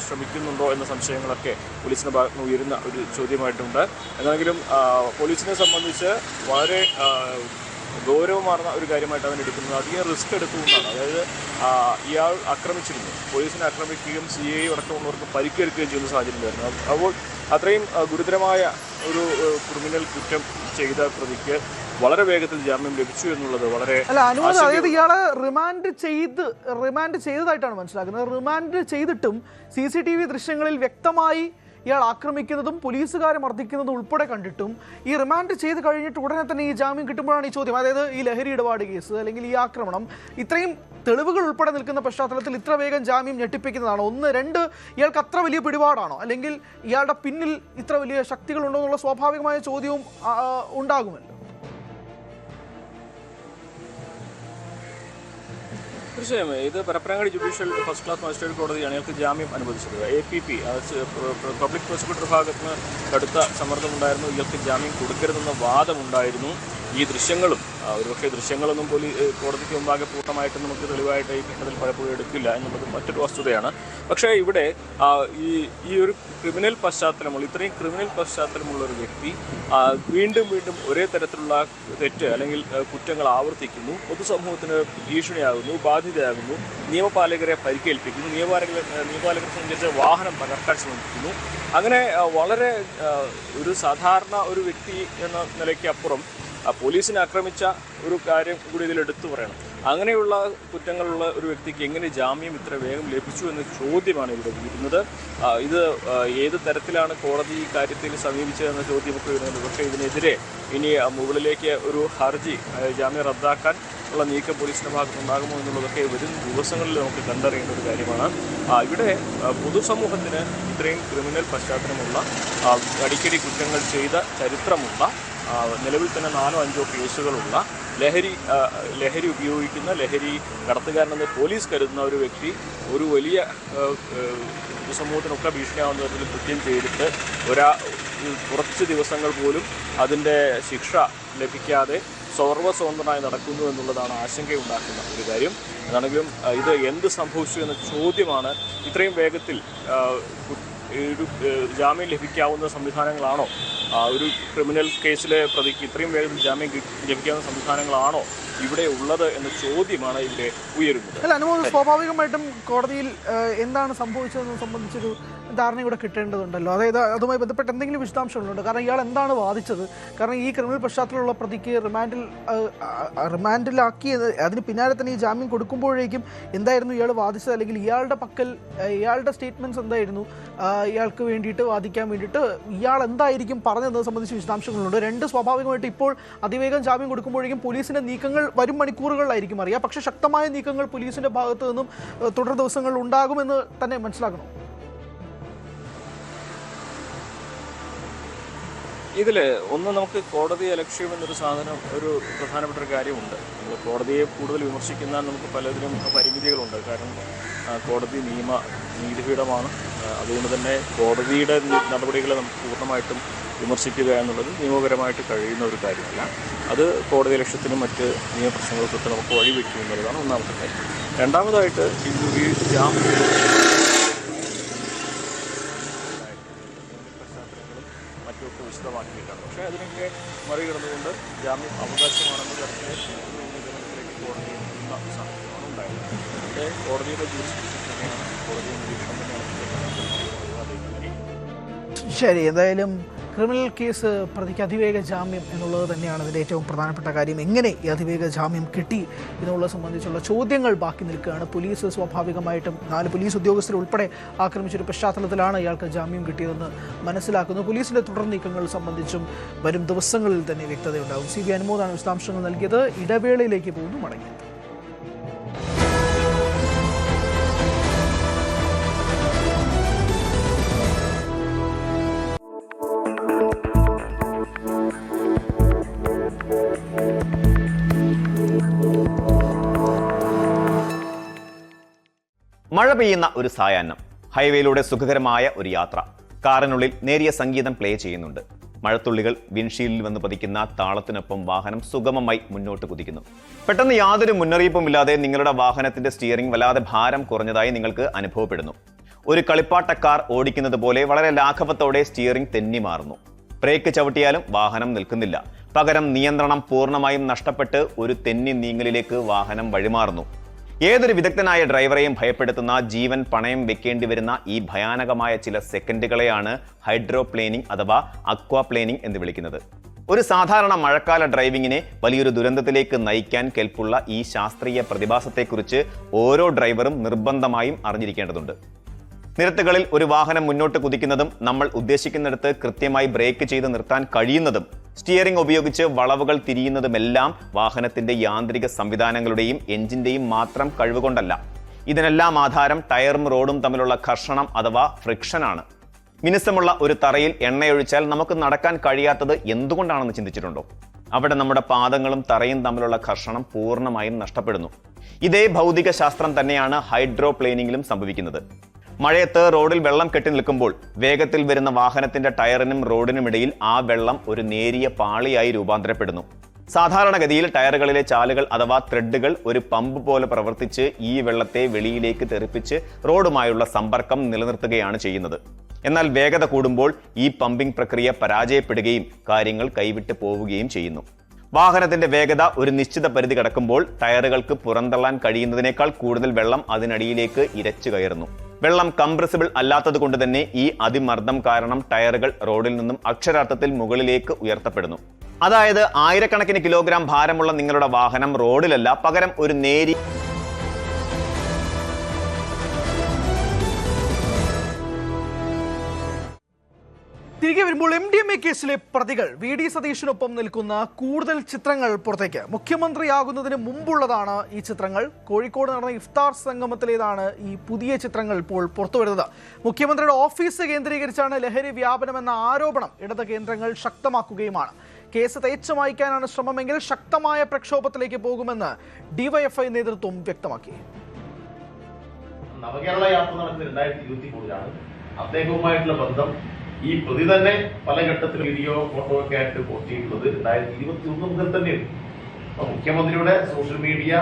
ശ്രമിക്കുന്നുണ്ടോ എന്ന സംശയങ്ങളൊക്കെ പോലീസിൻ്റെ ഭാഗത്ത് നിന്ന് ഉയരുന്ന ഒരു ചോദ്യമായിട്ടുണ്ട്. എന്താണെങ്കിലും പോലീസിനെ സംബന്ധിച്ച് വളരെ ഗൗരവമാർന്ന ഒരു കാര്യമായിട്ട് അവൻ എടുക്കുന്നത്. അധികം റിസ്ക് എടുക്കുന്നതാണ്. അതായത് ഇയാൾ ആക്രമിച്ചിരുന്നു, പോലീസിനെ ആക്രമിക്കുകയും CI അടക്കമുള്ളവർക്ക് പരിക്കേൽക്കുകയും ചെയ്യുന്ന സാഹചര്യം ഉണ്ടായിരുന്നു. അപ്പോൾ അത്രയും ഗുരുതരമായ ഒരു ക്രിമിനൽ കുറ്റം ചെയ്ത പ്രതിക്ക് വളരെ വേഗത്തിൽ ജാമ്യം ലഭിച്ചു എന്നുള്ളത് വളരെ അതായത് ഇയാളെ റിമാൻഡ് ചെയ്തതായിട്ടാണ് മനസ്സിലാക്കുന്നത്. റിമാൻഡ് ചെയ്തിട്ടും CCTV ദൃശ്യങ്ങളിൽ വ്യക്തമായി ഇയാൾ ആക്രമിക്കുന്നതും പോലീസുകാരെ മർദ്ദിക്കുന്നതും ഉൾപ്പെടെ കണ്ടിട്ടും ഈ റിമാൻഡ് ചെയ്ത് കഴിഞ്ഞിട്ട് ഉടനെ തന്നെ ഈ ജാമ്യം കിട്ടുമ്പോഴാണ് ഈ ചോദ്യം. അതായത് ഈ ലഹരി ഇടപാട് കേസ് അല്ലെങ്കിൽ ഈ ആക്രമണം ഇത്രയും തെളിവുകൾ ഉൾപ്പെടെ നിൽക്കുന്ന പശ്ചാത്തലത്തിൽ ഇത്ര വേഗം ജാമ്യം ഞെട്ടിപ്പിക്കുന്നതാണോ? 1, 2 ഇയാൾക്ക് അത്ര വലിയ പിടിപാടാണോ? അല്ലെങ്കിൽ ഇയാളുടെ പിന്നിൽ ഇത്ര വലിയ ശക്തികളുണ്ടോ എന്നുള്ള സ്വാഭാവികമായ ചോദ്യവും ഉണ്ടാകുമല്ലോ. തീർച്ചയായും ഇത് Parappanangadi judicial first class magistrate കോടതിയാണ് ഇയാൾക്ക് ജാമ്യം അനുവദിച്ചത്. APP പബ്ലിക് പ്രോസിക്യൂട്ടർ ഭാഗത്ത് നിന്ന് കടുത്ത സമ്മർദ്ദമുണ്ടായിരുന്നു. ഇയാൾക്ക് ജാമ്യം കൊടുക്കരുതെന്ന വാദമുണ്ടായിരുന്നു. ഈ ദൃശ്യങ്ങളും ഒരുപക്ഷെ ദൃശ്യങ്ങളൊന്നും കോടതിക്ക് മുമ്പാകെ പൂർണ്ണമായിട്ട് നമുക്ക് തെളിവായിട്ട് ഈ ഘട്ടത്തിൽ പലപ്പോഴും എടുക്കില്ല എന്നുള്ളത് മറ്റൊരു വസ്തുതയാണ്. പക്ഷേ ഇവിടെ ഈ ഒരു ക്രിമിനൽ പശ്ചാത്തലമുള്ള ഇത്രയും ക്രിമിനൽ പശ്ചാത്തലമുള്ള ഒരു വ്യക്തി വീണ്ടും വീണ്ടും ഒരേ തരത്തിലുള്ള തെറ്റ് അല്ലെങ്കിൽ കുറ്റങ്ങൾ ആവർത്തിക്കുന്നു, പൊതുസമൂഹത്തിന് ഭീഷണിയാകുന്നു, ബാധ്യതയാകുന്നു, നിയമപാലകരെ പരിക്കേൽപ്പിക്കുന്നു, നിയമപാലകരെ സംബന്ധിച്ച് വാഹനം തകർക്കാൻ ശ്രമിക്കുന്നു. അങ്ങനെ വളരെ ഒരു സാധാരണ ഒരു വ്യക്തി എന്ന നിലയ്ക്ക് അപ്പുറം പോലീസിനെ ആക്രമിച്ച ഒരു കാര്യം കൂടി ഇതിൽ എടുത്തു പറയണം. അങ്ങനെയുള്ള കുറ്റങ്ങളുള്ള ഒരു വ്യക്തിക്ക് എങ്ങനെ ജാമ്യം ഇത്ര വേഗം ലഭിച്ചു എന്ന ചോദ്യമാണ് ഇവിടെ ഉയരുന്നത്. ഇത് ഏത് തരത്തിലാണ് കോടതി ഈ കാര്യത്തിൽ സമീപിച്ചതെന്ന ചോദ്യമൊക്കെ വരുന്നുണ്ട്. പക്ഷേ ഇതിനെതിരെ ഇനി മുകളിലേക്ക് ഒരു ഹർജി ജാമ്യം റദ്ദാക്കാൻ ഉള്ള നീക്കം പോലീസിന്റെ ഭാഗത്തുണ്ടാകുമോ എന്നുള്ളതൊക്കെ വരും ദിവസങ്ങളിൽ നമുക്ക് കണ്ടറിയേണ്ട ഒരു കാര്യമാണ്. ഇവിടെ പൊതുസമൂഹത്തിന് ഇത്രയും ക്രിമിനൽ പശ്ചാത്തലമുള്ള അടിക്കടി കുറ്റങ്ങൾ ചെയ്ത ചരിത്രമുള്ള നിലവിൽ തന്നെ 4-5 കേസുകളുള്ള ലഹരി ഉപയോഗിക്കുന്ന ലഹരി കടത്തുകാരനെന്ന് പോലീസ് കരുതുന്ന ഒരു വ്യക്തി ഒരു വലിയ പൊതുസമൂഹത്തിനൊക്കെ ഭീഷണിയാവുന്ന തരത്തിൽ കൃത്യം ചെയ്തിട്ട് കുറച്ച് ദിവസങ്ങൾ പോലും അതിൻ്റെ ശിക്ഷ ലഭിക്കാതെ സർവ്വസ്വതന്ത്രനായി നടക്കുന്നു എന്നുള്ളതാണ് ആശങ്കയുണ്ടാക്കുന്ന ഒരു കാര്യം. അതാണെങ്കിലും ഇത് എന്ത് സംഭവിച്ചു എന്ന ചോദ്യമാണ്. ഇത്രയും വേഗത്തിൽ ഒരു ജാമ്യം ലഭിക്കാവുന്ന സംവിധാനങ്ങളാണോ, ഒരു ക്രിമിനൽ കേസിലെ പ്രതിക്ക് ഇത്രയും വേഗത്തിൽ ജാമ്യം ലഭിക്കാവുന്ന സംവിധാനങ്ങളാണോ ഇവിടെ ഉള്ളത് എന്ന ചോദ്യമാണ് ഇവിടെ ഉയരുന്നത്. അല്ല അനുമോദ്, സ്വാഭാവികമായിട്ടും കോടതിയിൽ എന്താണ് സംഭവിച്ചതെന്ന് സംബന്ധിച്ചൊരു ധാരണ ഇവിടെ കിട്ടേണ്ടതുണ്ടല്ലോ. അതായത് അതുമായി ബന്ധപ്പെട്ട് എന്തെങ്കിലും വിശദാംശങ്ങളുണ്ട്. കാരണം ഇയാൾ എന്താണ് വാദിച്ചത്? കാരണം ഈ ക്രിമിനൽ പശ്ചാത്തലമുള്ള പ്രതിക്ക് റിമാൻഡിലാക്കി അതിന് പിന്നാലെ തന്നെ ഈ ജാമ്യം കൊടുക്കുമ്പോഴേക്കും എന്തായിരുന്നു ഇയാൾ വാദിച്ചത്, അല്ലെങ്കിൽ ഇയാളുടെ പക്കൽ ഇയാളുടെ സ്റ്റേറ്റ്മെന്റ്സ് എന്തായിരുന്നു, ഇയാൾക്ക് വേണ്ടിയിട്ട് വാദിക്കാൻ വേണ്ടിയിട്ട് ഇയാൾ എന്തായിരിക്കും പറഞ്ഞതെന്നത് സംബന്ധിച്ച് വിശദാംശങ്ങളുണ്ട്. രണ്ട്, സ്വാഭാവികമായിട്ട് ഇപ്പോൾ അതിവേഗം ജാമ്യം കൊടുക്കുമ്പോഴേക്കും പോലീസിന്റെ നീക്കങ്ങൾ വരും മണിക്കൂറുകളിലായിരിക്കും അറിയാം. പക്ഷേ ശക്തമായ നീക്കങ്ങൾ പോലീസിന്റെ ഭാഗത്തു നിന്നും തുടർ ദിവസങ്ങളിൽ ഉണ്ടാകുമെന്ന് തന്നെ മനസ്സിലാക്കണം. ഇതിൽ ഒന്ന്, നമുക്ക് കോടതി അലക്ഷ്യം എന്നൊരു സാധനം ഒരു പ്രധാനപ്പെട്ട ഒരു കാര്യമുണ്ട്. നമ്മൾ കോടതിയെ കൂടുതൽ വിമർശിക്കുന്ന നമുക്ക് പലതിനും പരിമിതികളുണ്ട്. കാരണം കോടതി നീതിപീഠമാണ്. അതുകൊണ്ട് തന്നെ കോടതിയുടെ നടപടികളെ നമുക്ക് പൂർണ്ണമായിട്ടും വിമർശിക്കുക എന്നുള്ളത് നിയമപരമായിട്ട് കഴിയുന്ന ഒരു കാര്യമല്ല. അത് കോടതി ലക്ഷ്യത്തിനും മറ്റ് നിയമപ്രശ്നങ്ങൾക്കൊക്കെ നമുക്ക് വഴിവെക്കും എന്നുള്ളതാണ് ഒന്നാമത്തെ കാര്യം. രണ്ടാമതായിട്ട് ഈ മറ്റുമൊക്കെ വിശദമാക്കിയിട്ടാണ്. പക്ഷേ അതിനൊക്കെ മറികടന്നുകൊണ്ട് ജാമ്യം അവകാശമാണെന്ന് തരത്തിലേക്ക് കോടതി എത്തുന്ന സാഹചര്യമാണ് ഉണ്ടായത്. പക്ഷേ കോടതിയുടെ ജൂറിസ്ഡിക്ഷൻ തന്നെയാണ്, കോടതിയുടെ നിരീക്ഷണം തന്നെയാണ്. ശരി, എന്തായാലും ക്രിമിനൽ കേസ് പ്രതിക്ക് അതിവേഗ ജാമ്യം എന്നുള്ളത് തന്നെയാണ് അതിൻ്റെ ഏറ്റവും പ്രധാനപ്പെട്ട കാര്യം. എങ്ങനെ ഈ അതിവേഗ ജാമ്യം കിട്ടി എന്നുള്ളത് സംബന്ധിച്ചുള്ള ചോദ്യങ്ങൾ ബാക്കി നിൽക്കുകയാണ്. പോലീസ് സ്വാഭാവികമായിട്ടും 4 പോലീസ് ഉദ്യോഗസ്ഥരുൾപ്പെടെ ആക്രമിച്ചൊരു പശ്ചാത്തലത്തിലാണ് ഇയാൾക്ക് ജാമ്യം കിട്ടിയതെന്ന് മനസ്സിലാക്കുന്നു. പോലീസിൻ്റെ തുടർ നീക്കങ്ങൾ സംബന്ധിച്ചും വരും ദിവസങ്ങളിൽ തന്നെ വ്യക്തതയുണ്ടാകും. CB അനുമോദാണ് വിശദാംശങ്ങൾ നൽകിയത്. ഇടവേളയിലേക്ക് പോകുന്നു, മടങ്ങിയത്. മഴ പെയ്യുന്ന ഒരു സായാഹ്നം, ഹൈവേയിലൂടെ സുഖകരമായ ഒരു യാത്ര. കാറിനുള്ളിൽ നേരിയ സംഗീതം പ്ലേ ചെയ്യുന്നുണ്ട്. മഴത്തുള്ളികൾ വിൻഷീൽഡിൽ വന്ന് പതിക്കുന്ന താളത്തിനൊപ്പം വാഹനം സുഗമമായി മുന്നോട്ട് കുതിക്കുന്നു. പെട്ടെന്ന് യാതൊരു മുന്നറിയിപ്പുമില്ലാതെ നിങ്ങളുടെ വാഹനത്തിന്റെ സ്റ്റിയറിംഗ് വല്ലാതെ ഭാരം കുറഞ്ഞതായി നിങ്ങൾക്ക് അനുഭവപ്പെടുന്നു. ഒരു കളിപ്പാട്ട കാർ ഓടിക്കുന്നത് പോലെ വളരെ ലാഘവത്തോടെ സ്റ്റിയറിംഗ് തെന്നി മാറുന്നു. ബ്രേക്ക് ചവിട്ടിയാലും വാഹനം നിൽക്കുന്നില്ല. പകരം നിയന്ത്രണം പൂർണ്ണമായും നഷ്ടപ്പെട്ട് ഒരു തെന്നി നീങ്ങലിലേക്ക് വാഹനം വഴിമാറുന്നു. ഏതൊരു വിദഗ്ധനായ ഡ്രൈവറെയും ഭയപ്പെടുത്തുന്ന, ജീവൻ പണയം വെക്കേണ്ടി വരുന്ന ഈ ഭയാനകമായ ചില സെക്കൻഡുകളെയാണ് ഹൈഡ്രോപ്ലേനിംഗ് അഥവാ അക്വാപ്ലേനിംഗ് എന്ന് വിളിക്കുന്നത്. ഒരു സാധാരണ മഴക്കാല ഡ്രൈവിങ്ങിനെ വലിയൊരു ദുരന്തത്തിലേക്ക് നയിക്കാൻ കെൽപ്പുള്ള ഈ ശാസ്ത്രീയ പ്രതിഭാസത്തെക്കുറിച്ച് ഓരോ ഡ്രൈവറും നിർബന്ധമായും അറിഞ്ഞിരിക്കേണ്ടതുണ്ട്. നിരത്തുകളിൽ ഒരു വാഹനം മുന്നോട്ട് കുതിക്കുന്നതും നമ്മൾ ഉദ്ദേശിക്കുന്നിടത്ത് കൃത്യമായി ബ്രേക്ക് ചെയ്ത് നിർത്താൻ കഴിയുന്നതും സ്റ്റിയറിംഗ് ഉപയോഗിച്ച് വളവുകൾ തിരിയുന്നതുമെല്ലാം വാഹനത്തിന്റെ യാന്ത്രിക സംവിധാനങ്ങളുടെയും എഞ്ചിന്റെയും മാത്രം കഴിവുകൊണ്ടല്ല. ഇതിനെല്ലാം ആധാരം ടയറും റോഡും തമ്മിലുള്ള ഘർഷണം അഥവാ ഫ്രിക്ഷനാണ്. മിനുസമുള്ള ഒരു തറയിൽ എണ്ണയൊഴിച്ചാൽ നമുക്ക് നടക്കാൻ കഴിയാത്തത് എന്തുകൊണ്ടാണെന്ന് ചിന്തിച്ചിട്ടുണ്ടോ? അവിടെ നമ്മുടെ പാദങ്ങളും തറയും തമ്മിലുള്ള ഘർഷണം പൂർണ്ണമായും നഷ്ടപ്പെടുന്നു. ഇതേ ഭൗതിക ശാസ്ത്രം തന്നെയാണ് ഹൈഡ്രോപ്ലേനിങ്ങിലും സംഭവിക്കുന്നത്. മഴയത്ത് റോഡിൽ വെള്ളം കെട്ടി നിൽക്കുമ്പോൾ വേഗത്തിൽ വരുന്ന വാഹനത്തിന്റെ ടയറിനും റോഡിനുമിടയിൽ ആ വെള്ളം ഒരു നേരിയ പാളിയായി രൂപാന്തരപ്പെടുന്നു. സാധാരണഗതിയിൽ ടയറുകളിലെ ചാലുകൾ അഥവാ ത്രെഡുകൾ ഒരു പമ്പ് പോലെ പ്രവർത്തിച്ച് ഈ വെള്ളത്തെ വെളിയിലേക്ക് തെറിപ്പിച്ച് റോഡുമായുള്ള സമ്പർക്കം നിലനിർത്തുകയാണ് ചെയ്യുന്നത്. എന്നാൽ വേഗത കൂടുമ്പോൾ ഈ പമ്പിംഗ് പ്രക്രിയ പരാജയപ്പെടുകയും കാര്യങ്ങൾ കൈവിട്ട് പോവുകയും ചെയ്യുന്നു. വാഹനത്തിന്റെ വേഗത ഒരു നിശ്ചിത പരിധി കടക്കുമ്പോൾ ടയറുകൾക്ക് പുറന്തള്ളാൻ കഴിയുന്നതിനേക്കാൾ കൂടുതൽ വെള്ളം അതിനടിയിലേക്ക് ഇരച്ചു കയറുന്നു. വെള്ളം കംപ്രസിബിൾ അല്ലാത്തത് കൊണ്ട് തന്നെ ഈ അതിമർദ്ദം കാരണം ടയറുകൾ റോഡിൽ നിന്നും അക്ഷരാർത്ഥത്തിൽ മുകളിലേക്ക് ഉയർത്തപ്പെടുന്നു. അതായത് ആയിരക്കണക്കിന് കിലോഗ്രാം ഭാരമുള്ള നിങ്ങളുടെ വാഹനം റോഡിലല്ല, പകരം ഒരു തിരികെ വരുമ്പോൾ MDMA കേസിലെ പ്രതികൾ VD സതീശനൊപ്പം നിൽക്കുന്ന കൂടുതൽ ചിത്രങ്ങൾ പുറത്തേക്ക്. മുഖ്യമന്ത്രിയാകുന്നതിന് മുമ്പുള്ളതാണ് ഈ ചിത്രങ്ങൾ. കോഴിക്കോട് നടന്ന ഇഫ്താർ സംഗമത്തിലേതാണ് ഈ പുതിയ ചിത്രങ്ങൾ ഇപ്പോൾ പുറത്തുവരുന്നത്. മുഖ്യമന്ത്രിയുടെ ഓഫീസ് കേന്ദ്രീകരിച്ചാണ് ലഹരി വ്യാപനമെന്ന ആരോപണം ഇടത് കേന്ദ്രങ്ങൾ ശക്തമാക്കുകയുമാണ്. കേസ് തേച്ചു മായ്ക്കാനാണ് ശ്രമമെങ്കിൽ ശക്തമായ പ്രക്ഷോഭത്തിലേക്ക് പോകുമെന്ന് DYFI നേതൃത്വം വ്യക്തമാക്കി. നവകേരള യാത്ര നടക്കുന്നത് 2023 അദ്ദേഹവുമായിട്ടുള്ള ബന്ധം ഈ പ്രതി തന്നെ പല ഘട്ടത്തിൽ വീഡിയോ ഫോട്ടോ ഒക്കെ ആയിട്ട് പോസ്റ്റ് ചെയ്തിട്ടുള്ളത് 2021 മുതൽ തന്നെയാണ്. അപ്പൊ മുഖ്യമന്ത്രിയുടെ സോഷ്യൽ മീഡിയ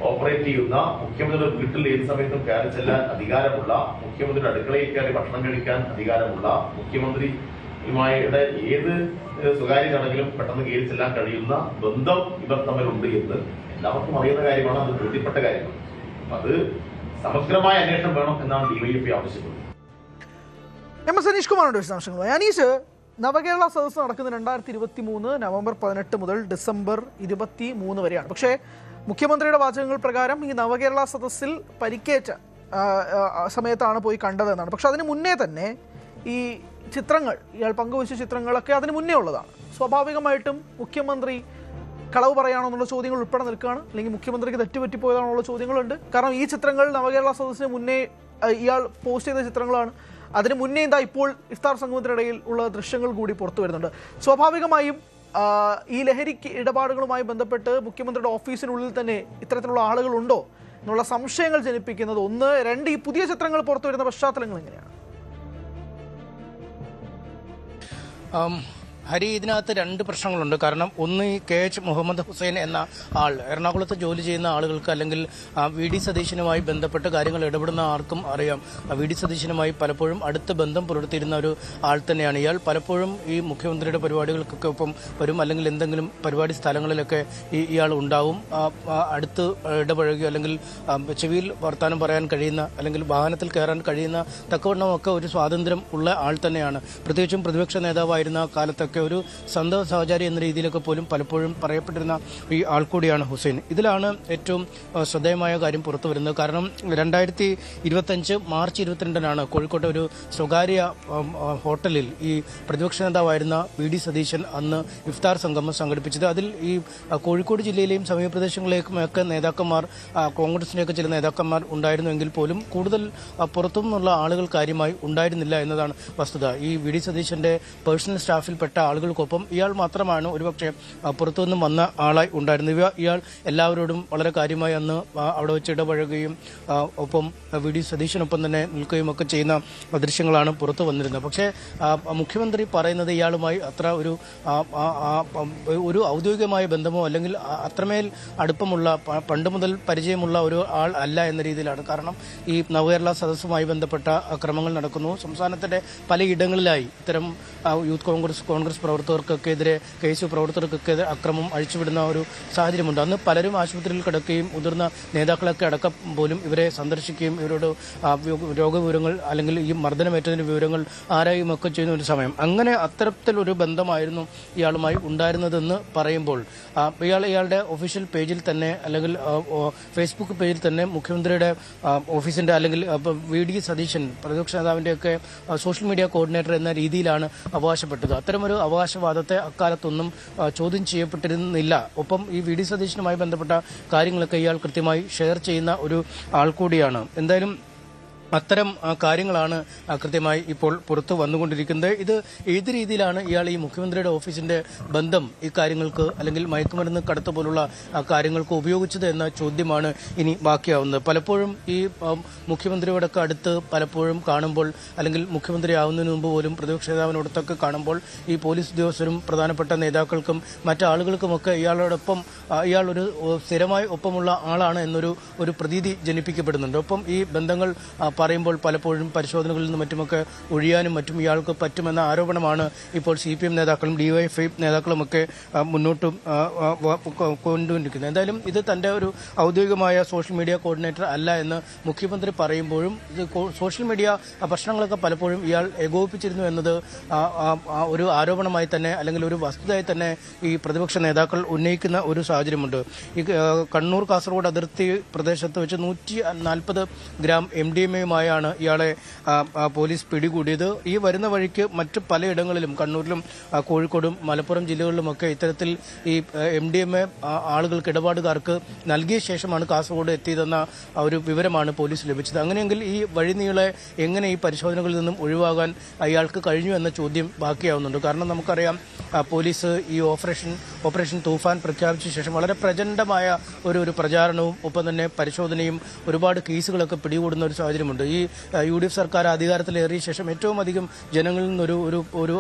ഓപ്പറേറ്റ് ചെയ്യുന്ന, മുഖ്യമന്ത്രിയുടെ വീട്ടിൽ ഏത് സമയത്തും കയറി ചെല്ലാൻ അധികാരമുള്ള, മുഖ്യമന്ത്രിയുടെ അടുക്കളയിൽ കയറി ഭക്ഷണം കഴിക്കാൻ അധികാരമുള്ള, മുഖ്യമന്ത്രിയുമായുടെ ഏത് സ്വകാര്യ ചടങ്ങിലും പെട്ടെന്ന് കയറി ചെല്ലാൻ കഴിയുന്ന ബന്ധം ഇവർ തമ്മിലുണ്ട് എന്ന് എല്ലാവർക്കും അറിയുന്ന കാര്യമാണ്. അത് ബോധ്യപ്പെട്ട കാര്യമാണ്. അത് സമഗ്രമായ അന്വേഷണം വേണം എന്നാണ് DYFI ആവശ്യപ്പെടുന്നത്. MS അനീഷ് കുമാറുണ്ട് വിശദാംശങ്ങളുമായി. അനീഷ്, നവകേരള സദസ്സ് നടക്കുന്നത് 2023 നവംബർ 18 മുതൽ ഡിസംബർ 23 വരെയാണ്. പക്ഷേ മുഖ്യമന്ത്രിയുടെ വാചകങ്ങൾ പ്രകാരം ഈ നവകേരള സദസ്സിൽ പരിക്കേറ്റ സമയത്താണ് പോയി കണ്ടതെന്നാണ്. പക്ഷെ അതിന് മുന്നേ തന്നെ ഈ ചിത്രങ്ങൾ, ഇയാൾ പങ്കുവച്ച ചിത്രങ്ങളൊക്കെ അതിന് മുന്നേ ഉള്ളതാണ്. സ്വാഭാവികമായിട്ടും മുഖ്യമന്ത്രി കളവ് പറയാണോ എന്നുള്ള ചോദ്യങ്ങൾ ഉൾപ്പെടെ നിൽക്കുകയാണ്. അല്ലെങ്കിൽ മുഖ്യമന്ത്രിക്ക് തെറ്റുപറ്റിപ്പോയതാണുള്ള ചോദ്യങ്ങളുണ്ട്. കാരണം ഈ ചിത്രങ്ങൾ നവകേരള സദസ്സിന് മുന്നേ ഇയാൾ പോസ്റ്റ് ചെയ്ത ചിത്രങ്ങളാണ്. അതിന് മുന്നേ ഇപ്പോൾ ഇഫ്താർ സംഗമത്തിനിടയിൽ ഉള്ള ദൃശ്യങ്ങൾ കൂടി പുറത്തു വരുന്നുണ്ട്. സ്വാഭാവികമായും ഈ ലഹരി ഇടപാടുകളുമായി ബന്ധപ്പെട്ട് മുഖ്യമന്ത്രിയുടെ ഓഫീസിനുള്ളിൽ തന്നെ ഇത്തരത്തിലുള്ള ആളുകളുണ്ടോ എന്നുള്ള സംശയങ്ങൾ ജനിപ്പിക്കുന്നത് ഒന്ന്. രണ്ട്, ഈ പുതിയ ചിത്രങ്ങൾ പുറത്തു വരുന്ന പശ്ചാത്തലങ്ങൾ എങ്ങനെയാണ്? ഹരി, ഇതിനകത്ത് രണ്ട് പ്രശ്നങ്ങളുണ്ട്. കാരണം ഒന്ന്, ഈ KH മുഹമ്മദ് ഹുസൈൻ എന്ന ആൾ എറണാകുളത്ത് ജോലി ചെയ്യുന്ന ആളുകൾക്ക് അല്ലെങ്കിൽ VD സതീശനുമായി ബന്ധപ്പെട്ട് കാര്യങ്ങൾ ഇടപെടുന്ന ആർക്കും അറിയാം. VD സതീശനുമായി പലപ്പോഴും അടുത്ത ബന്ധം പുലർത്തിയിരുന്ന ഒരു ആൾ തന്നെയാണ് ഇയാൾ. പലപ്പോഴും ഈ മുഖ്യമന്ത്രിയുടെ പരിപാടികൾക്കൊക്കെ ഒപ്പം വരും, അല്ലെങ്കിൽ എന്തെങ്കിലും പരിപാടി സ്ഥലങ്ങളിലൊക്കെ ഇയാൾ ഉണ്ടാവും. അടുത്ത് ഇടപഴകി അല്ലെങ്കിൽ ചെവിയിൽ വർത്താനം പറയാൻ കഴിയുന്ന, അല്ലെങ്കിൽ വാഹനത്തിൽ കയറാൻ കഴിയുന്ന തക്കവണ്ണമൊക്കെ ഒരു സ്വാതന്ത്ര്യം ഉള്ള ആൾ തന്നെയാണ്. പ്രത്യേകിച്ചും പ്രതിപക്ഷ നേതാവായിരുന്ന കാലത്തൊക്കെ ഒരു സന്തോഷ സഹചാരി എന്ന രീതിയിലൊക്കെ പോലും പലപ്പോഴും പറയപ്പെട്ടിരുന്ന ഈ ആൾ കൂടിയാണ് ഹുസൈൻ. ഇതിലാണ് ഏറ്റവും ശ്രദ്ധേയമായ കാര്യം പുറത്തു വരുന്നത്. കാരണം 2025 മാർച്ച് 22 കോഴിക്കോട്ടെ ഒരു സ്വകാര്യ ഹോട്ടലിൽ ഈ പ്രതിപക്ഷ നേതാവായിരുന്ന VD സതീശൻ അന്ന് ഇഫ്താർ സംഗമം സംഘടിപ്പിച്ചത്. അതിൽ ഈ കോഴിക്കോട് ജില്ലയിലെയും സമീപ പ്രദേശങ്ങളിലേക്കുമൊക്കെ നേതാക്കന്മാർ, കോൺഗ്രസിൻ്റെയൊക്കെ ചില നേതാക്കന്മാർ ഉണ്ടായിരുന്നുവെങ്കിൽ പോലും കൂടുതൽ പുറത്തുനിന്നുള്ള ആളുകൾ കാര്യമായി ഉണ്ടായിരുന്നില്ല എന്നതാണ് വസ്തുത. ഈ VD സതീശന്റെ പേഴ്സണൽ സ്റ്റാഫിൽപ്പെട്ട ആളുകൾക്കൊപ്പം ഇയാൾ മാത്രമാണ് ഒരുപക്ഷെ പുറത്തുനിന്നും വന്ന ആളായി ഉണ്ടായിരുന്നത്. ഇയാൾ എല്ലാവരോടും വളരെ കാര്യമായി അന്ന് അവിടെ വെച്ച് ഇടപഴകുകയും ഒപ്പം VD സതീശനൊപ്പം തന്നെ നിൽക്കുകയും ഒക്കെ ചെയ്യുന്ന ദൃശ്യങ്ങളാണ് പുറത്തു വന്നിരുന്നത്. പക്ഷേ മുഖ്യമന്ത്രി പറയുന്നത് ഇയാളുമായി അത്ര ഒരു ഔദ്യോഗികമായ ബന്ധമോ അല്ലെങ്കിൽ അത്രമേൽ അടുപ്പമുള്ള, പണ്ട് മുതൽ പരിചയമുള്ള ഒരു ആൾ അല്ല എന്ന രീതിയിലാണ്. കാരണം ഈ നവകേരള സദസ്സുമായി ബന്ധപ്പെട്ട ക്രമങ്ങൾ നടക്കുന്നു. സംസ്ഥാനത്തിന്റെ പലയിടങ്ങളിലായി ഇത്തരം യൂത്ത് കോൺഗ്രസ് പ്രവർത്തകർക്കെതിരെ, KSU പ്രവർത്തകർക്കെതിരെ അക്രമം അഴിച്ചുവിടുന്ന ഒരു സാഹചര്യമുണ്ട്. അന്ന് പലരും ആശുപത്രിയിൽ കിടക്കുകയും മുതിർന്ന നേതാക്കളൊക്കെ അടക്കം പോലും ഇവരെ സന്ദർശിക്കുകയും ഇവരോട് രോഗവിവരങ്ങൾ അല്ലെങ്കിൽ ഈ മർദ്ദനമേറ്റതിന്റെ വിവരങ്ങൾ ആരായും ഒക്കെ ചെയ്യുന്ന ഒരു സമയം. അങ്ങനെ അത്തരത്തിലൊരു ബന്ധമായിരുന്നു ഇയാളുമായി ഉണ്ടായിരുന്നതെന്ന് പറയുമ്പോൾ ഇയാളുടെ ഒഫീഷ്യൽ പേജിൽ തന്നെ, അല്ലെങ്കിൽ ഫേസ്ബുക്ക് പേജിൽ തന്നെ മുഖ്യമന്ത്രിയുടെ ഓഫീസിന്റെ അല്ലെങ്കിൽ VD സതീശൻ പ്രതിപക്ഷ നേതാവിന്റെയൊക്കെ സോഷ്യൽ മീഡിയ കോർഡിനേറ്റർ എന്ന രീതിയിലാണ് അവകാശപ്പെട്ടത്. അത്തരമൊരു അവകാശവാദത്തെ അക്കാലത്തൊന്നും ചോദ്യം ചെയ്യപ്പെട്ടിരുന്നില്ല. ഒപ്പം ഈ VD സതീശനുമായി ബന്ധപ്പെട്ട കാര്യങ്ങളൊക്കെ ഇയാൾ കൃത്യമായി ഷെയർ ചെയ്യുന്ന ഒരു ആൾ കൂടിയാണ്. എന്തായാലും അത്തരം കാര്യങ്ങളാണ് കൃത്യമായി ഇപ്പോൾ പുറത്തു വന്നുകൊണ്ടിരിക്കുന്നത്. ഇത് ഏത് രീതിയിലാണ് ഇയാൾ ഈ മുഖ്യമന്ത്രിയുടെ ഓഫീസിന്റെ ബന്ധം ഈ കാര്യങ്ങൾക്ക് അല്ലെങ്കിൽ മയക്കുമരുന്ന് കടത്ത് പോലുള്ള കാര്യങ്ങൾക്ക് ഉപയോഗിച്ചത് എന്ന ചോദ്യമാണ് ഇനി ബാക്കിയാവുന്നത്. പലപ്പോഴും ഈ മുഖ്യമന്ത്രിയോടൊക്കെ അടുത്ത് പലപ്പോഴും കാണുമ്പോൾ അല്ലെങ്കിൽ മുഖ്യമന്ത്രി ആവുന്നതിന് മുമ്പ് പോലും പ്രതിപക്ഷ നേതാവിനോടൊത്തൊക്കെ കാണുമ്പോൾ ഈ പോലീസ് ഉദ്യോഗസ്ഥരും പ്രധാനപ്പെട്ട നേതാക്കൾക്കും മറ്റാളുകൾക്കുമൊക്കെ ഇയാളോടൊപ്പം ഇയാൾ ഒരു സ്ഥിരമായി ഒപ്പമുള്ള ആളാണ് എന്നൊരു പ്രതീതി ജനിപ്പിക്കപ്പെടുന്നുണ്ട്. ഒപ്പം ഈ ബന്ധങ്ങൾ പറയുമ്പോൾ പലപ്പോഴും പരിശോധനകളിൽ നിന്നും മറ്റുമൊക്കെ ഒഴിയാനും മറ്റും ഇയാൾക്ക് പറ്റുമെന്ന ആരോപണമാണ് ഇപ്പോൾ CPM നേതാക്കളും DYFI നേതാക്കളുമൊക്കെ മുന്നോട്ടും കൊണ്ടുവന്നിരിക്കുന്നത്. എന്തായാലും ഇത് തന്റെ ഒരു ഔദ്യോഗികമായ സോഷ്യൽ മീഡിയ കോർഡിനേറ്റർ അല്ല എന്ന് മുഖ്യമന്ത്രി പറയുമ്പോഴും സോഷ്യൽ മീഡിയ പ്രശ്നങ്ങളൊക്കെ പലപ്പോഴും ഇയാൾ ഏകോപിപ്പിച്ചിരുന്നു എന്നത് ഒരു ആരോപണമായി തന്നെ അല്ലെങ്കിൽ ഒരു വസ്തുതയായി തന്നെ ഈ പ്രതിപക്ഷ നേതാക്കൾ ഉന്നയിക്കുന്ന ഒരു സാഹചര്യമുണ്ട്. ഈ കണ്ണൂർ കാസർഗോഡ് അതിർത്തി പ്രദേശത്ത് വെച്ച് 140 ഗ്രാം MDMA-യുമായാണ് ഇയാളെ പോലീസ് പിടികൂടിയത്. ഈ വരുന്ന വഴിക്ക് മറ്റ് പലയിടങ്ങളിലും കണ്ണൂരിലും കോഴിക്കോടും മലപ്പുറം ജില്ലകളിലുമൊക്കെ ഇത്തരത്തിൽ ഈ MDMA ആളുകൾക്ക് ഇടപാടുകാർക്ക് നൽകിയ ശേഷമാണ് കാസർഗോഡ് എത്തിയതെന്ന ഒരു വിവരമാണ് പോലീസ് ലഭിച്ചത്. അങ്ങനെയെങ്കിൽ ഈ വഴിനീളെ എങ്ങനെ ഈ പരിശോധനകളിൽ നിന്നും ഒഴിവാകാൻ അയാൾക്ക് കഴിഞ്ഞു എന്ന ചോദ്യം ബാക്കിയാവുന്നുണ്ട്. കാരണം നമുക്കറിയാം പോലീസ് ഈ ഓപ്പറേഷൻ തൂഫാൻ പ്രഖ്യാപിച്ച ശേഷം വളരെ പ്രചണ്ഡമായ ഒരു പ്രചാരണവും ഒപ്പം തന്നെ പരിശോധനയും ഒരുപാട് കേസുകളൊക്കെ പിടികൂടുന്ന ഒരു സാഹചര്യമുണ്ട്. ഈ UDF സർക്കാർ അധികാരത്തിലേറിയ ശേഷം ഏറ്റവും അധികം ജനങ്ങളിൽ നിന്നൊരു ഒരു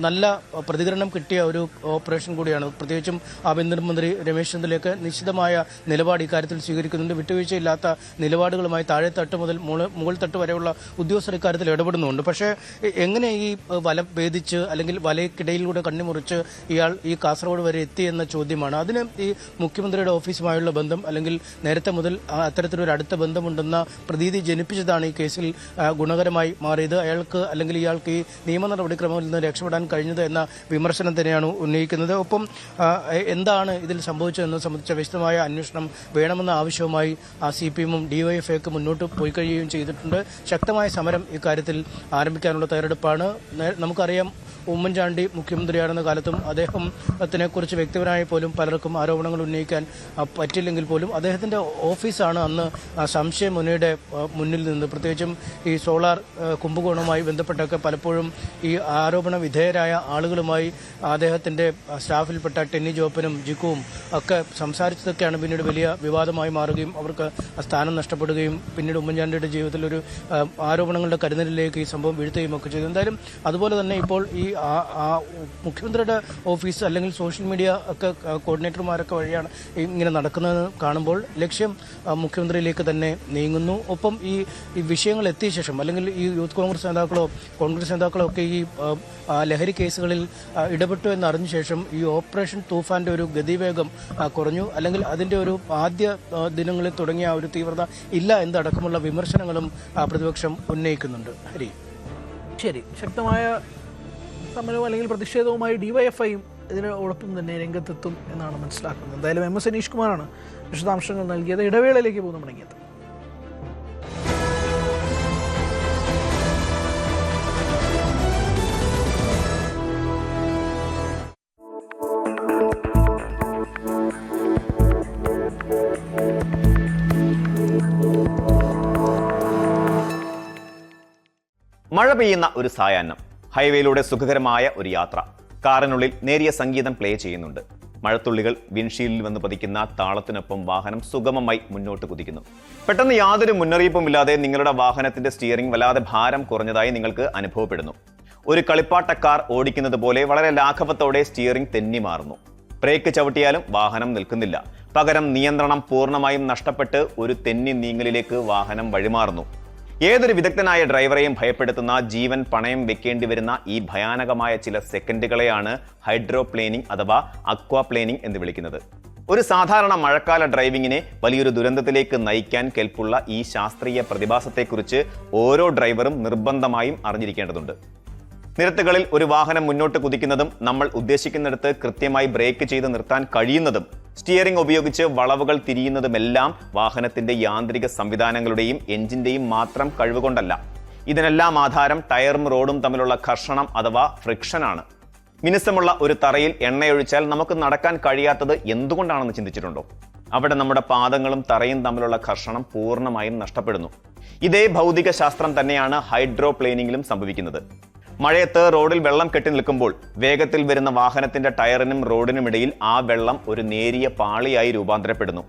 നല്ല പ്രതികരണം കിട്ടിയ ഒരു ഓപ്പറേഷൻ കൂടിയാണ്. പ്രത്യേകിച്ചും ആഭ്യന്തരമന്ത്രി രമേശ് ചെന്നിത്തലയൊക്കെ നിശ്ചിതമായ നിലപാട് ഇക്കാര്യത്തിൽ സ്വീകരിക്കുന്നുണ്ട്. വിട്ടുവീഴ്ചയില്ലാത്ത നിലപാടുകളുമായി താഴെ തട്ട് മുതൽ മുകൾ തട്ട് വരെയുള്ള ഉദ്യോഗസ്ഥർ ഇക്കാര്യത്തിൽ ഇടപെടുന്നുണ്ട്. പക്ഷേ എങ്ങനെ ഈ വല ഭേദിച്ച് അല്ലെങ്കിൽ വലയ്ക്കിടയിലൂടെ കണ്ണിമുറിച്ച് ഇയാൾ ഈ കാസർഗോഡ് വരെ എത്തി എന്ന ചോദ്യമാണ്. അതിന് ഈ മുഖ്യമന്ത്രിയുടെ ഓഫീസുമായുള്ള ബന്ധം അല്ലെങ്കിൽ നേരത്തെ മുതൽ അത്തരത്തിലൊരു അടുത്ത ബന്ധമുണ്ടെന്ന പ്രതീതി ജനിപ്പിച്ചതാണ് ഈ കേസിൽ ഗുണകരമായി മാറിയത്. അയാൾക്ക് അല്ലെങ്കിൽ ഇയാൾക്ക് ഈ നിയമ നടപടിക്രമങ്ങളിൽ നിന്ന് രക്ഷപ്പെടാൻ കഴിഞ്ഞത് എന്ന വിമർശനം തന്നെയാണ് ഉന്നയിക്കുന്നത്. ഒപ്പം എന്താണ് ഇതിൽ സംഭവിച്ചതെന്ന് സംബന്ധിച്ച വിശദമായ അന്വേഷണം വേണമെന്ന ആവശ്യവുമായി CPM-ഉം DYFI-ക്ക് മുന്നോട്ട് പോയി കഴിയുകയും ചെയ്തിട്ടുണ്ട്. ശക്തമായ സമരം ഇക്കാര്യത്തിൽ ആരംഭിക്കാനുള്ള തയ്യാറെടുപ്പാണ്. നമുക്കറിയാം ഉമ്മൻചാണ്ടി മുഖ്യമന്ത്രിയായിരുന്ന കാലത്തും അദ്ദേഹത്തിനെക്കുറിച്ച് വ്യക്തിപരമായി പോലും പലർക്കും ആരോപണങ്ങൾ ഉന്നയിക്കാൻ പറ്റില്ലെങ്കിൽ പോലും അദ്ദേഹത്തിന്റെ ഓഫീസാണ് അന്ന് സംശയമുനയുടെ മുന്നിൽ നിന്ന് പ്രത്യേകിച്ചും ഈ സോളാർ കുംഭകോണവുമായി ബന്ധപ്പെട്ടൊക്കെ പലപ്പോഴും ഈ ആരോപണ വിധേയരായ ആളുകളുമായി അദ്ദേഹത്തിന്റെ സ്റ്റാഫിൽപ്പെട്ട ടെന്നി ജോപ്പനും ജിക്കുവും ഒക്കെ സംസാരിച്ചതൊക്കെയാണ് പിന്നീട് വലിയ വിവാദമായി മാറുകയും അവർക്ക് സ്ഥാനം നഷ്ടപ്പെടുകയും പിന്നീട് ഉമ്മൻചാണ്ടിയുടെ ജീവിതത്തിൽ ഒരു ആരോപണങ്ങളുടെ കരുതലിലേക്ക് ഈ സംഭവം വീഴ്ത്തുകയും ഒക്കെ ചെയ്തു. എന്തായാലും അതുപോലെ തന്നെ ഇപ്പോൾ ഈ മുഖ്യമന്ത്രിയുടെ ഓഫീസ് അല്ലെങ്കിൽ സോഷ്യൽ മീഡിയ ഒക്കെ കോർഡിനേറ്റർമാരൊക്കെ വഴിയാണ് ഇങ്ങനെ നടക്കുന്നത് കാണുമ്പോൾ ലക്ഷ്യം മുഖ്യമന്ത്രിയിലേക്ക് തന്നെ നീങ്ങുന്നു. ഒപ്പം ഈ വിഷയങ്ങൾ എത്തിയ ശേഷം അല്ലെങ്കിൽ ഈ യൂത്ത് കോൺഗ്രസ് നേതാക്കളോ ഒക്കെ ഈ ലഹരി കേസുകളിൽ ഇടപെട്ടു എന്നറിഞ്ഞ ശേഷം ഈ ഓപ്പറേഷൻ തൂഫാന്റെ ഒരു ഗതിവേഗം കുറഞ്ഞു അല്ലെങ്കിൽ അതിന്റെ ഒരു ആദ്യ ദിനങ്ങളിൽ തുടങ്ങിയ ഒരു തീവ്രത ഇല്ല എന്നടക്കമുള്ള വിമർശനങ്ങളും പ്രതിപക്ഷം ഉന്നയിക്കുന്നുണ്ട്. ഹരി, ശരി, ശക്തമായ സമരവും അല്ലെങ്കിൽ പ്രതിഷേധവുമായി DYFI-യും ഇതിനോടൊപ്പം തന്നെ രംഗത്തെത്തും എന്നാണ് മനസ്സിലാക്കുന്നത്. എന്തായാലും MS അനീഷ് കുമാറാണ് വിശദാംശങ്ങൾ നൽകിയത്. ഇടവേളയിലേക്ക് പോകുന്ന മടങ്ങിയത്. മഴ പെയ്യുന്ന ഒരു സായാഹ്നം, ഹൈവേയിലൂടെ സുഖകരമായ ഒരു യാത്ര. കാറിനുള്ളിൽ നേരിയ സംഗീതം പ്ലേ ചെയ്യുന്നുണ്ട്. മഴത്തുള്ളികൾ വിൻഷീൽഡിൽ വന്ന് പതിക്കുന്ന താളത്തിനൊപ്പം വാഹനം സുഗമമായി മുന്നോട്ട് കുതിക്കുന്നു. പെട്ടെന്ന് യാതൊരു മുന്നറിയിപ്പുമില്ലാതെ നിങ്ങളുടെ വാഹനത്തിന്റെ സ്റ്റിയറിംഗ് വല്ലാതെ ഭാരം കുറഞ്ഞതായി നിങ്ങൾക്ക് അനുഭവപ്പെടുന്നു. ഒരു കളിപ്പാട്ട കാർ ഓടിക്കുന്നത് പോലെ വളരെ ലാഘവത്തോടെ സ്റ്റിയറിംഗ് തെന്നി മാറുന്നു. ബ്രേക്ക് ചവിട്ടിയാലും വാഹനം നിൽക്കുന്നില്ല. പകരം നിയന്ത്രണം പൂർണ്ണമായും നഷ്ടപ്പെട്ട് ഒരു തെന്നി നീങ്ങലിലേക്ക് വാഹനം വഴിമാറുന്നു. ഏതൊരു വിദഗ്ധനായ ഡ്രൈവറെയും ഭയപ്പെടുത്തുന്ന, ജീവൻ പണയം വെക്കേണ്ടി വരുന്ന ഈ ഭയാനകമായ ചില സെക്കൻഡുകളെയാണ് ഹൈഡ്രോപ്ലേനിംഗ് അഥവാ അക്വാപ്ലേനിംഗ് എന്ന് വിളിക്കുന്നത്. ഒരു സാധാരണ മഴക്കാല ഡ്രൈവിങ്ങിനെ വലിയൊരു ദുരന്തത്തിലേക്ക് നയിക്കാൻ കെൽപ്പുള്ള ഈ ശാസ്ത്രീയ പ്രതിഭാസത്തെക്കുറിച്ച് ഓരോ ഡ്രൈവറും നിർബന്ധമായും അറിഞ്ഞിരിക്കേണ്ടതുണ്ട്. നിരത്തുകളിൽ ഒരു വാഹനം മുന്നോട്ട് കുതിക്കുന്നതും നമ്മൾ ഉദ്ദേശിക്കുന്നിടത്ത് കൃത്യമായി ബ്രേക്ക് ചെയ്ത് നിർത്താൻ കഴിയുന്നതും സ്റ്റിയറിംഗ് ഉപയോഗിച്ച് വളവുകൾ തിരിയുന്നതുമെല്ലാം വാഹനത്തിന്റെ യാന്ത്രിക സംവിധാനങ്ങളുടെയും എഞ്ചിന്റെയും മാത്രം കഴിവുകൊണ്ടല്ല. ഇതിനെല്ലാം ആധാരം ടയറും റോഡും തമ്മിലുള്ള ഘർഷണം അഥവാ ഫ്രിക്ഷനാണ്. മിനുസമുള്ള ഒരു തറയിൽ എണ്ണയൊഴിച്ചാൽ നമുക്ക് നടക്കാൻ കഴിയാത്തത് എന്തുകൊണ്ടാണെന്ന് ചിന്തിച്ചിട്ടുണ്ടോ? അവിടെ നമ്മുടെ പാദങ്ങളും തറയും തമ്മിലുള്ള ഘർഷണം പൂർണ്ണമായും നഷ്ടപ്പെടുന്നു. ഇതേ ഭൗതിക ശാസ്ത്രം തന്നെയാണ് ഹൈഡ്രോപ്ലെയിനിങ്ങിലും സംഭവിക്കുന്നത്. മഴയത്ത് റോഡിൽ വെള്ളം കെട്ടി നിൽക്കുമ്പോൾ വേഗത്തിൽ വരുന്ന വാഹനത്തിന്റെ ടയറിനും റോഡിനുമിടയിൽ ആ വെള്ളം ഒരു നേരിയ പാളിയായി രൂപാന്തരപ്പെടുന്നു.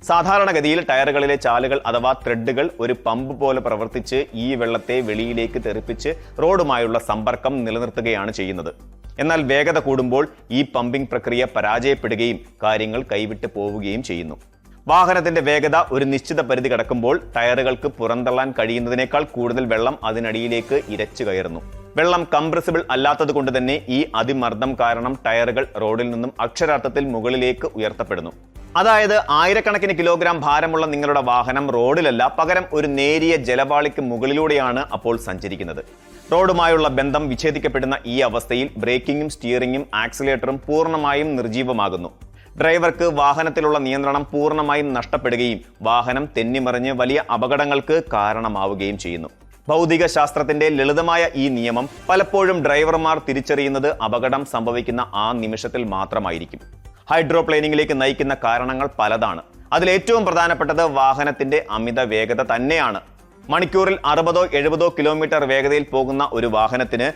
സാധാരണഗതിയിൽ ടയറുകളിലെ ചാലുകൾ അഥവാ ത്രെഡുകൾ ഒരു പമ്പ് പോലെ പ്രവർത്തിച്ച് ഈ വെള്ളത്തെ വെളിയിലേക്ക് തെറിപ്പിച്ച് റോഡുമായുള്ള സമ്പർക്കം നിലനിർത്തുകയാണ് ചെയ്യുന്നത്. എന്നാൽ വേഗത കൂടുമ്പോൾ ഈ പമ്പിംഗ് പ്രക്രിയ പരാജയപ്പെടുകയും കാര്യങ്ങൾ കൈവിട്ട് പോവുകയും ചെയ്യുന്നു. വാഹനത്തിന്റെ വേഗത ഒരു നിശ്ചിത പരിധി കടക്കുമ്പോൾ ടയറുകൾക്ക് പുറന്തള്ളാൻ കഴിയുന്നതിനേക്കാൾ കൂടുതൽ വെള്ളം അതിനടിയിലേക്ക് ഇരച്ചു കയറുന്നു. വെള്ളം കംപ്രസിബിൾ അല്ലാത്തത് കൊണ്ട് തന്നെ ഈ അതിമർദ്ദം കാരണം ടയറുകൾ റോഡിൽ നിന്നും അക്ഷരാർത്ഥത്തിൽ മുകളിലേക്ക് ഉയർത്തപ്പെടുന്നു. അതായത് ആയിരക്കണക്കിന് കിലോഗ്രാം ഭാരമുള്ള നിങ്ങളുടെ വാഹനം റോഡിലല്ല, പകരം ഒരു നേരിയ ജലപാളിക്ക് മുകളിലൂടെയാണ് അപ്പോൾ സഞ്ചരിക്കുന്നത്. റോഡുമായുള്ള ബന്ധം വിച്ഛേദിക്കപ്പെടുന്ന ഈ അവസ്ഥയിൽ ബ്രേക്കിങ്ങും സ്റ്റിയറിംഗും ആക്സിലേറ്ററും പൂർണ്ണമായും നിർജീവമാകുന്നു. ഡ്രൈവർക്ക് വാഹനത്തിലുള്ള നിയന്ത്രണം പൂർണ്ണമായും നഷ്ടപ്പെടുകയും വാഹനം തെന്നിമറിഞ്ഞ് വലിയ അപകടങ്ങൾക്ക് കാരണമാവുകയും ചെയ്യുന്നു. ഭൗതിക ശാസ്ത്രത്തിന്റെ ലളിതമായ ഈ നിയമം പലപ്പോഴും ഡ്രൈവർമാർ തിരിച്ചറിയുന്നത് അപകടം സംഭവിക്കുന്ന ആ നിമിഷത്തിൽ മാത്രമായിരിക്കും. ഹൈഡ്രോപ്ലെയിനിങ്ങിലേക്ക് നയിക്കുന്ന കാരണങ്ങൾ പലതാണ്. അതിലേറ്റവും പ്രധാനപ്പെട്ടത് വാഹനത്തിന്റെ അമിത വേഗത തന്നെയാണ്. മണിക്കൂറിൽ 60-70 കിലോമീറ്റർ വേഗതയിൽ പോകുന്ന ഒരു വാഹനത്തിന്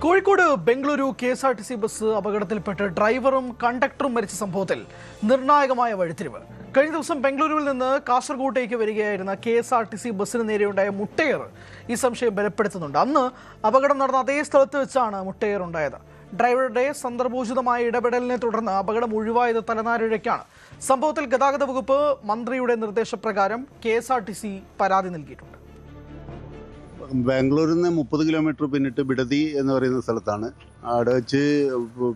കോഴിക്കോട് ബംഗളൂരു KSRTC ബസ് അപകടത്തിൽപ്പെട്ട് ഡ്രൈവറും കണ്ടക്ടറും മരിച്ച സംഭവത്തിൽ നിർണായകമായ വഴിത്തിരിവ്. കഴിഞ്ഞ ദിവസം ബംഗളൂരുവിൽ നിന്ന് കാസർഗോട്ടേക്ക് വരികയായിരുന്ന KSRTC ബസ്സിന് നേരെയുണ്ടായ മുട്ടയേർ ഈ സംശയം ബലപ്പെടുത്തുന്നുണ്ട്. അന്ന് അപകടം നടന്ന അതേ സ്ഥലത്ത് വെച്ചാണ് മുട്ടയേർ ഉണ്ടായത്. ഡ്രൈവറുടെ സന്ദർഭോചിതമായ ഇടപെടലിനെ തുടർന്ന് അപകടം ഒഴിവായത് തലനാരിഴയ്ക്കാണ്. സംഭവത്തിൽ ഗതാഗത വകുപ്പ് മന്ത്രിയുടെ നിർദ്ദേശപ്രകാരം KSRTC പരാതി നൽകിയിട്ടുണ്ട്. ബാംഗ്ലൂരിൽ നിന്ന് 30 കിലോമീറ്റർ പിന്നിട്ട് ബിഡതി എന്ന് പറയുന്ന സ്ഥലത്താണ്. അവിടെ വെച്ച്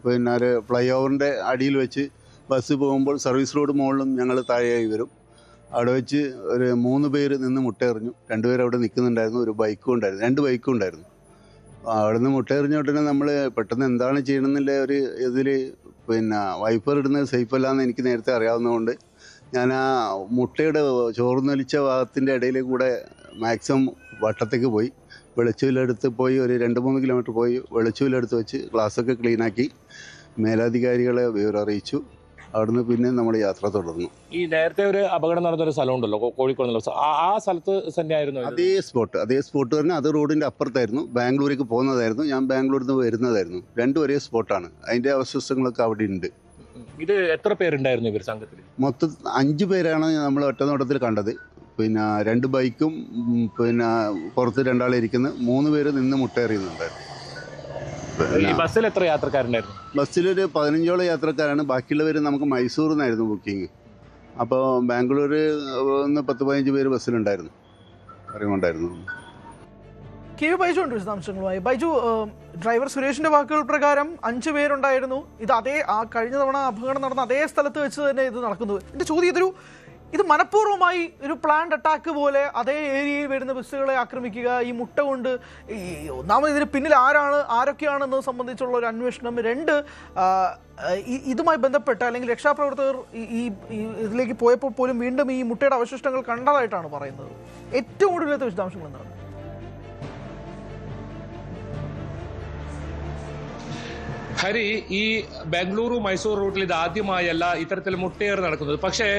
പിന്നെ ഒരു ഫ്ലൈ ഓവറിൻ്റെ അടിയിൽ വെച്ച് ബസ് പോകുമ്പോൾ സർവീസ് റോഡ് മുകളിലും ഞങ്ങൾ താഴെയായി വരും. അവിടെ വെച്ച് ഒരു 3 പേര് നിന്ന് മുട്ടയെറിഞ്ഞു. 2 പേര് അവിടെ നിൽക്കുന്നുണ്ടായിരുന്നു. ഒരു ബൈക്കും ഉണ്ടായിരുന്നു, 2 ബൈക്കും ഉണ്ടായിരുന്നു. അവിടെ നിന്ന് മുട്ടയെറിഞ്ഞ ഉടനെ നമ്മൾ പെട്ടെന്ന് എന്താണ് ചെയ്യണമെന്നുള്ള ഒരു ഇതിൽ പിന്നെ വൈപ്പർ ഇടുന്നത് സേഫ് അല്ലാന്ന് എനിക്ക് നേരത്തെ അറിയാവുന്നതുകൊണ്ട് ഞാൻ ആ മുട്ടയുടെ ചോർന്നൊലിച്ച ഭാഗത്തിൻ്റെ ഇടയിൽ കൂടെ മാക്സിമം വട്ടത്തേക്ക് പോയി വെളിച്ചൂലെടുത്ത് പോയി ഒരു 2-3 കിലോമീറ്റർ പോയി വെളിച്ചൂലെടുത്ത് വെച്ച് ഗ്ലാസ്സൊക്കെ ക്ലീനാക്കി മേലധികാരികളെ വിവരം അറിയിച്ചു. അവിടുന്ന് പിന്നെ നമ്മൾ യാത്ര തുടർന്നു. ഈ നേരത്തെ ഒരു അപകടം നടന്നൊരു സ്ഥലമുണ്ടല്ലോ കോഴിക്കോട്, ആ സ്ഥലത്ത് തന്നെയായിരുന്നു അതേ സ്പോട്ട് തന്നെ. അത് റോഡിൻ്റെ അപ്പുറത്തായിരുന്നു. ബാംഗ്ലൂരേക്ക് പോകുന്നതായിരുന്നു, ഞാൻ ബാംഗ്ലൂരിൽ നിന്ന് വരുന്നതായിരുന്നു. 2 ഒരേ സ്പോട്ടാണ്. അതിൻ്റെ അവശിഷ്ടങ്ങളൊക്കെ അവിടെ ഉണ്ട്. ഇത് എത്ര പേരുണ്ടായിരുന്നു ഇവർ സംഘത്തിൽ? മൊത്തം 5 പേരാണ് നമ്മൾ ഒറ്റനോട്ടത്തിൽ കണ്ടത്. പിന്നെ 2 ബൈക്കും പിന്നെ പുറത്ത് 2 ആളിരിക്കുന്നു. 3 പേര് നിന്ന് മുട്ടയെറിയുന്നുണ്ടായിരുന്നു. ബസ്സിൽ എത്ര യാത്രക്കാരുണ്ടായിരുന്നു? ബസ്സിലൊരു 15ഓളം യാത്രക്കാരാണ്. ബാക്കിയുള്ളവർ നമുക്ക് മൈസൂരിൽ നിന്നായിരുന്നു ബുക്കിംഗ്. അപ്പോൾ ബാംഗ്ലൂർ നിന്ന് 10-15 പേര് ബസ്സിലുണ്ടായിരുന്നു, അറിവുണ്ടായിരുന്നു. ബൈജു ഉണ്ട് വിശദാംശങ്ങളുമായി. ബൈജു, ഡ്രൈവർ സുരേഷിന്റെ വാക്കുകൾ പ്രകാരം 5 പേരുണ്ടായിരുന്നു. ഇത് കഴിഞ്ഞ തവണ അപകടം നടന്ന അതേ സ്ഥലത്ത് വെച്ച് തന്നെ ഇത് നടക്കുന്നു. എന്റെ ചോദ്യം, ഇത് മനഃപൂർവ്വമായി ഒരു പ്ലാൻഡ് അറ്റാക്ക് പോലെ അതേ ഏരിയയിൽ വരുന്ന ബസ്സുകളെ ആക്രമിക്കുക, ഈ മുട്ട കൊണ്ട് ഒന്നാമത് ഇതിന് പിന്നിൽ ആരൊക്കെയാണെന്നത് സംബന്ധിച്ചുള്ള ഒരു അന്വേഷണം, 2 ഇതുമായി ബന്ധപ്പെട്ട് അല്ലെങ്കിൽ രക്ഷാപ്രവർത്തകർ ഇതിലേക്ക് പോയപ്പോൾ പോലും വീണ്ടും ഈ മുട്ടയുടെ അവശിഷ്ടങ്ങൾ കണ്ടതായിട്ടാണ് പറയുന്നത്. ഏറ്റവും കൂടുതലത്തെ വിശദാംശങ്ങൾ എന്താണ്? ഹരി, ഈ ബാംഗ്ലൂരു മൈസൂർ റൂട്ടിൽ ഇത് ആദ്യമായല്ല ഇത്തരത്തിൽ മുട്ടയേർ നടക്കുന്നത്. പക്ഷേ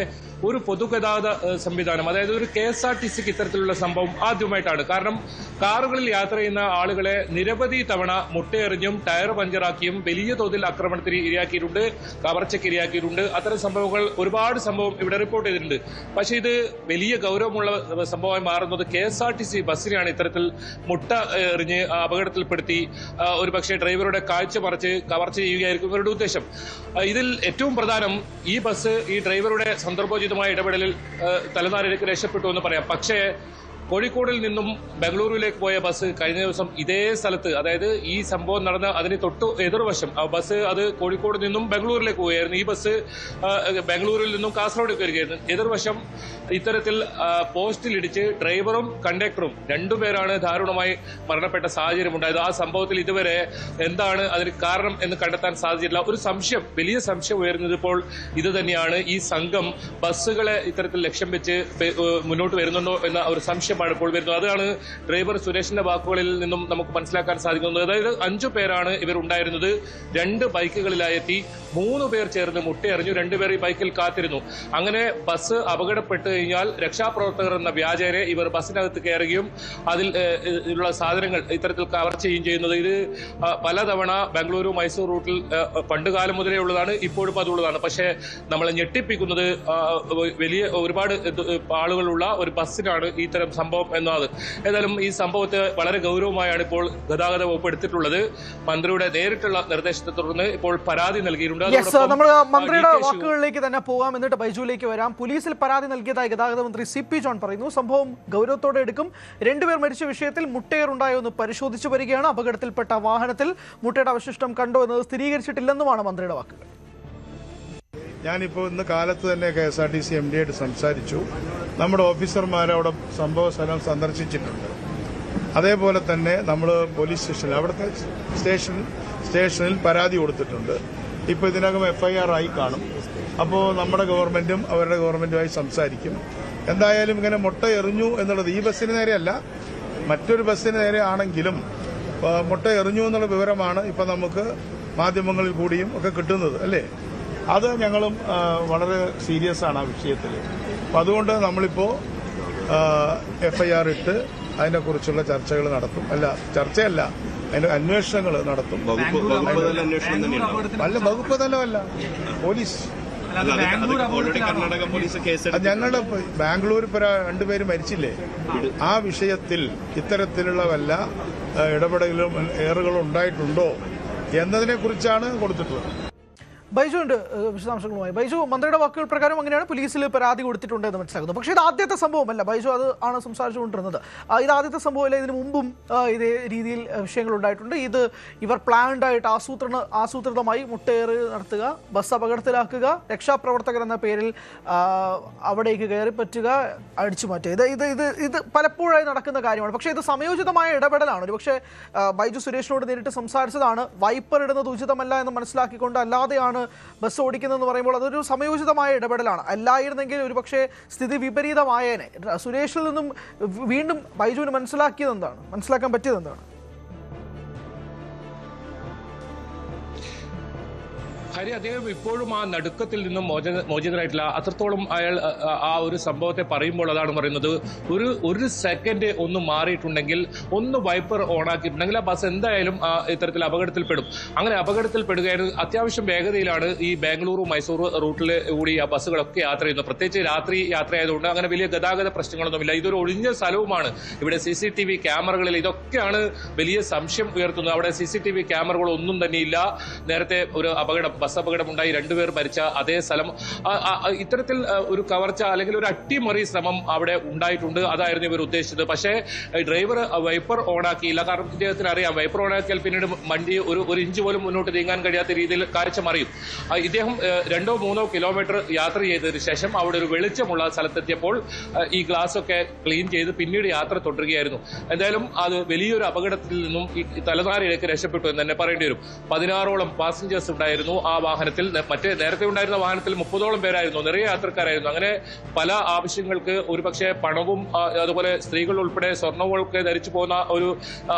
ഒരു പൊതുഗതാഗത സംവിധാനം, അതായത് ഒരു KSRTCക്ക് ഇത്തരത്തിലുള്ള സംഭവം ആദ്യമായിട്ടാണ്. കാരണം കാറുകളിൽ യാത്ര ചെയ്യുന്ന ആളുകളെ നിരവധി തവണ മുട്ടയെറിഞ്ഞും ടയർ പഞ്ചറാക്കിയും വലിയ തോതിൽ ആക്രമണത്തിന് ഇരയാക്കിയിട്ടുണ്ട്, കവർച്ചയ്ക്ക് ഇരയാക്കിയിട്ടുണ്ട്. അത്തരം സംഭവങ്ങൾ ഒരുപാട് ഇവിടെ റിപ്പോർട്ട് ചെയ്തിട്ടുണ്ട്. പക്ഷേ ഇത് വലിയ ഗൗരവമുള്ള സംഭവമായി മാറുന്നത് KSRTC ബസ്സിനെയാണ് ഇത്തരത്തിൽ മുട്ട എറിഞ്ഞ് അപകടത്തിൽപ്പെടുത്തി ഒരു പക്ഷേ ഡ്രൈവറുടെ കാഴ്ച മറിച്ച് കവർച്ച ചെയ്യുകയായിരിക്കും ഇവരുടെ ഉദ്ദേശം. ഇതിൽ ഏറ്റവും പ്രധാനം ഈ ബസ് ഈ ഡ്രൈവറുടെ സന്ദർഭോചിതമായ ഇടപെടലിൽ തലനാരിഴയ്ക്ക് രക്ഷപ്പെട്ടു എന്ന് പറയാം. പക്ഷേ കോഴിക്കോടിൽ നിന്നും ബംഗളൂരുവിലേക്ക് പോയ ബസ് കഴിഞ്ഞ ദിവസം ഇതേ സ്ഥലത്ത്, അതായത് ഈ സംഭവം നടന്ന അതിന് തൊട്ട് എതിർവശം ബസ് അത് കോഴിക്കോട് നിന്നും ബംഗളൂരിലേക്ക് പോവുകയായിരുന്നു. ഈ ബസ് ബംഗളൂരിൽ നിന്നും കാസർഗോഡേക്ക് വരികയായിരുന്നു. എതിർവശം ഇത്തരത്തിൽ പോസ്റ്റിലിടിച്ച് ഡ്രൈവറും കണ്ടക്ടറും 2 പേരാണ് ദാരുണമായി മരണപ്പെട്ട സാഹചര്യം ഉണ്ടായത്. ആ സംഭവത്തിൽ ഇതുവരെ എന്താണ് അതിന് കാരണം എന്ന് കണ്ടെത്താൻ സാധിച്ചിട്ടില്ല. ഒരു സംശയം, വലിയ സംശയം ഉയർന്നത് ഇപ്പോൾ ഇത് തന്നെയാണ്. ഈ സംഘം ബസ്സുകളെ ഇത്തരത്തിൽ ലക്ഷ്യം വെച്ച് മുന്നോട്ട് വരുന്നുണ്ടോ എന്ന ഒരു സംശയം സന്ദേശമാണ് ഇപ്പോൾ വരുന്നത്. അതാണ് ഡ്രൈവർ സുരേഷിന്റെ വാക്കുകളിൽ നിന്നും നമുക്ക് മനസ്സിലാക്കാൻ സാധിക്കുന്നത്. അതായത് 5 പേരാണ് ഇവർ ഉണ്ടായിരുന്നത്. 2 ബൈക്കുകളിലായി എത്തി, 3 പേർ ചേർന്ന് മുട്ടയെറിഞ്ഞു, 2 പേർ ഈ ബൈക്കിൽ കാത്തിരുന്നു. അങ്ങനെ ബസ് അപകടപ്പെട്ട് കഴിഞ്ഞാൽ രക്ഷാപ്രവർത്തകർ എന്ന വ്യാജേനെ ഇവർ ബസ്സിനകത്ത് കയറുകയും അതിൽ ഉള്ള സാധനങ്ങൾ ഇത്തരത്തിൽ കവർ ചെയ്യുകയും ചെയ്യുന്നത്. ഇത് പലതവണ ബംഗളൂരു മൈസൂർ റൂട്ടിൽ പണ്ടുകാലം മുതലേ ഉള്ളതാണ്, ഇപ്പോഴും അതുള്ളതാണ്. പക്ഷേ നമ്മളെ ഞെട്ടിപ്പിക്കുന്നത് വലിയ ഒരുപാട് ആളുകളുള്ള ഒരു ബസ്സിനാണ് ഇത്തരം സംഭവം എന്നതാണ്. ഏതായാലും ഈ സംഭവത്തെ വളരെ ഗൗരവമായാണ് ഇപ്പോൾ ഗതാഗത വകുപ്പ് എടുത്തിട്ടുള്ളത്. മന്ത്രിയുടെ നേരിട്ടുള്ള നിർദ്ദേശത്തെ തുടർന്ന് ഇപ്പോൾ പരാതി നൽകിയിട്ടുണ്ട്. നമ്മൾ മന്ത്രിയുടെ വാക്കുകളിലേക്ക് തന്നെ പോകാം, എന്നിട്ട് ബൈജുവിലേക്ക് വരാം. പോലീസിൽ പരാതി നൽകിയതായി ഗതാഗത മന്ത്രി CP ജോൺ പറയുന്നു. സംഭവം ഗൗരവത്തോടെ എടുക്കും. 2 പേർ മരിച്ച വിഷയത്തിൽ മുട്ടയേറുണ്ടായോ എന്ന് പരിശോധിച്ചു വരികയാണ്. അപകടത്തിൽപ്പെട്ട വാഹനത്തിൽ മുട്ടയുടെ അവശിഷ്ടം കണ്ടോ എന്നത് സ്ഥിരീകരിച്ചിട്ടില്ലെന്നുമാണ് മന്ത്രിയുടെ വാക്കുകൾ. ഞാനിപ്പോൾ ഇന്ന് കാലത്ത് തന്നെ KSRTC MD ആയിട്ട് സംസാരിച്ചു. നമ്മുടെ ഓഫീസർമാർ അവിടെ സംഭവ സ്ഥലം സന്ദർശിച്ചിട്ടുണ്ട്. അതേപോലെ തന്നെ നമ്മൾ പോലീസ് സ്റ്റേഷനിൽ അവിടുത്തെ സ്റ്റേഷനിൽ പരാതി കൊടുത്തിട്ടുണ്ട്. ഇപ്പോൾ ഇതിനകം FIR ആയി കാണും. അപ്പോൾ നമ്മുടെ ഗവൺമെന്റും അവരുടെ ഗവൺമെന്റുമായി സംസാരിക്കും. എന്തായാലും ഇങ്ങനെ മുട്ട എറിഞ്ഞു എന്നുള്ളത് ഈ ബസ്സിന് നേരെയല്ല, മറ്റൊരു ബസ്സിന് നേരെ ആണെങ്കിലും മുട്ട എറിഞ്ഞു എന്നുള്ള വിവരമാണ് ഇപ്പം നമുക്ക് മാധ്യമങ്ങളിൽ കൂടിയും ഒക്കെ കിട്ടുന്നത്, അല്ലേ? അത് ഞങ്ങളും വളരെ സീരിയസ് ആണ് ആ വിഷയത്തിൽ. അപ്പം അതുകൊണ്ട് നമ്മളിപ്പോൾ FIR ഇട്ട് അതിനെക്കുറിച്ചുള്ള ചർച്ചകൾ നടത്തും. ചർച്ചയല്ല, അതിന്റെ അന്വേഷണങ്ങൾ നടത്തും. അല്ല, വകുപ്പ് തലമല്ല, പോലീസ്. ഞങ്ങളുടെ ബാംഗ്ലൂർ 2 പേര് മരിച്ചില്ലേ, ആ വിഷയത്തിൽ ഇത്തരത്തിലുള്ള വല്ല ഇടപെടലും ഏറുകളും ഉണ്ടായിട്ടുണ്ടോ എന്നതിനെ കുറിച്ചാണ് കൊടുത്തിട്ടുള്ളത്. ബൈജു ഉണ്ട് വിശദാംശങ്ങളുമായി. ബൈജു, മന്ത്രിയുടെ വാക്കുകൾ പ്രകാരം അങ്ങനെയാണ്, പോലീസിൽ പരാതി കൊടുത്തിട്ടുണ്ട് എന്ന് മനസ്സിലാക്കുന്നു. പക്ഷേ ഇത് ആദ്യത്തെ സംഭവമല്ല. ബൈജു അത് ആണ് സംസാരിച്ചുകൊണ്ടിരുന്നത്. ഇത് ആദ്യത്തെ സംഭവമല്ല. ഇതിനു മുമ്പും ഇതേ രീതിയിൽ വിഷയങ്ങൾ ഉണ്ടായിട്ടുണ്ട്. ഇത് ഇവർ പ്ലാൻഡ് ആയിട്ട് ആസൂത്രിതമായി മുട്ടയേറി നടത്തുക, ബസ് അപകടത്തിലാക്കുക, രക്ഷാപ്രവർത്തകർ എന്ന പേരിൽ അവിടേക്ക് കയറി പറ്റുക, അടിച്ചു മാറ്റുക. ഇത് പലപ്പോഴായി നടക്കുന്ന കാര്യമാണ്. പക്ഷേ ഇത് സമയോചിതമായ ഇടപെടലാണ്. ഒരുപക്ഷെ ബൈജു സുരേഷിനോട് നേരിട്ട് സംസാരിച്ചതാണ്. വൈപ്പർ ഇടുന്നത് ഉചിതമല്ല എന്ന് മനസ്സിലാക്കിക്കൊണ്ട് അല്ലാതെയാണ് ബസ് ഓടിക്കുന്നതെന്ന് പറയുമ്പോൾ അതൊരു സമയോചിതമായ ഇടപെടലാണ്. അല്ലായിരുന്നെങ്കിൽ ഒരുപക്ഷെ സ്ഥിതി വിപരീതമായേനെ. സുരേഷിൽ നിന്നും വീണ്ടും ബൈജുവിന് മനസ്സിലാക്കാൻ പറ്റിയത് എന്താണ്? ഹരി, അദ്ദേഹം ഇപ്പോഴും ആ നടുക്കത്തിൽ നിന്നും മോചിതരായിട്ടില്ല. അത്രത്തോളം അയാൾ ആ ഒരു സംഭവത്തെ പറയുമ്പോൾ അതാണ് പറയുന്നത്. ഒരു സെക്കൻഡ് ഒന്ന് മാറിയിട്ടുണ്ടെങ്കിൽ, ഒന്ന് വൈപ്പർ ഓണാക്കിയിട്ടുണ്ടെങ്കിൽ ആ ബസ് എന്തായാലും ഇത്തരത്തിൽ അപകടത്തിൽപ്പെടും. അങ്ങനെ അപകടത്തിൽപ്പെടുകയായിരുന്നു. അത്യാവശ്യം വേഗതയിലാണ് ഈ ബാംഗ്ലൂരു മൈസൂർ റൂട്ടിൽ കൂടി ആ ബസ്സുകളൊക്കെ യാത്ര ചെയ്യുന്നത്. പ്രത്യേകിച്ച് രാത്രി യാത്രയായതുകൊണ്ട് അങ്ങനെ വലിയ ഗതാഗത പ്രശ്നങ്ങളൊന്നുമില്ല. ഇതൊരു ഒഴിഞ്ഞ സ്ഥലവുമാണ്. ഇവിടെ CCTV ക്യാമറകളിൽ ഇതൊക്കെയാണ് വലിയ സംശയം ഉയർത്തുന്നത്. അവിടെ CCTV ക്യാമറകളൊന്നും തന്നെയില്ല. നേരത്തെ ഒരു ബസ് അപകടമുണ്ടായി, 2 പേർ മരിച്ച അതേ സ്ഥലം. ഇത്തരത്തിൽ ഒരു കവർച്ച അല്ലെങ്കിൽ ഒരു അട്ടിമറി ശ്രമം അവിടെ ഉണ്ടായിട്ടുണ്ട്. അതായിരുന്നു ഇവർ ഉദ്ദേശിച്ചത്. പക്ഷേ ഡ്രൈവർ വൈപ്പർ ഓണാക്കിയില്ല. കാരണം ഇദ്ദേഹത്തിന് അറിയാം, വൈപ്പർ ഓണാക്കിയാൽ പിന്നീട് വണ്ടി ഒരു ഇഞ്ച് പോലും മുന്നോട്ട് നീങ്ങാൻ കഴിയാത്ത രീതിയിൽ കാഴ്ച മറിയും. ഇദ്ദേഹം 2-3 കിലോമീറ്റർ യാത്ര ചെയ്തതിനു ശേഷം അവിടെ ഒരു വെളിച്ചമുള്ള സ്ഥലത്തെത്തിയപ്പോൾ ഈ ഗ്ലാസ് ഒക്കെ ക്ലീൻ ചെയ്ത് പിന്നീട് യാത്ര തുടരുകയായിരുന്നു. എന്തായാലും അത് വലിയൊരു അപകടത്തിൽ നിന്നും ഈ തലനാരിലേക്ക് രക്ഷപ്പെട്ടു എന്ന് തന്നെ പറയേണ്ടി വരും. 16ഓളം പാസഞ്ചേഴ്സ് ഉണ്ടായിരുന്നു ആ വാഹനത്തിൽ. നേരത്തെ ഉണ്ടായിരുന്ന വാഹനത്തിൽ 30ഓളം പേരായിരുന്നു, നിറയെ യാത്രക്കാരായിരുന്നു. അങ്ങനെ പല ആവശ്യങ്ങൾക്ക് ഒരുപക്ഷെ പണവും അതുപോലെ സ്ത്രീകൾ ഉൾപ്പെടെ സ്വർണ്ണങ്ങളൊക്കെ ധരിച്ചു പോകുന്ന ഒരു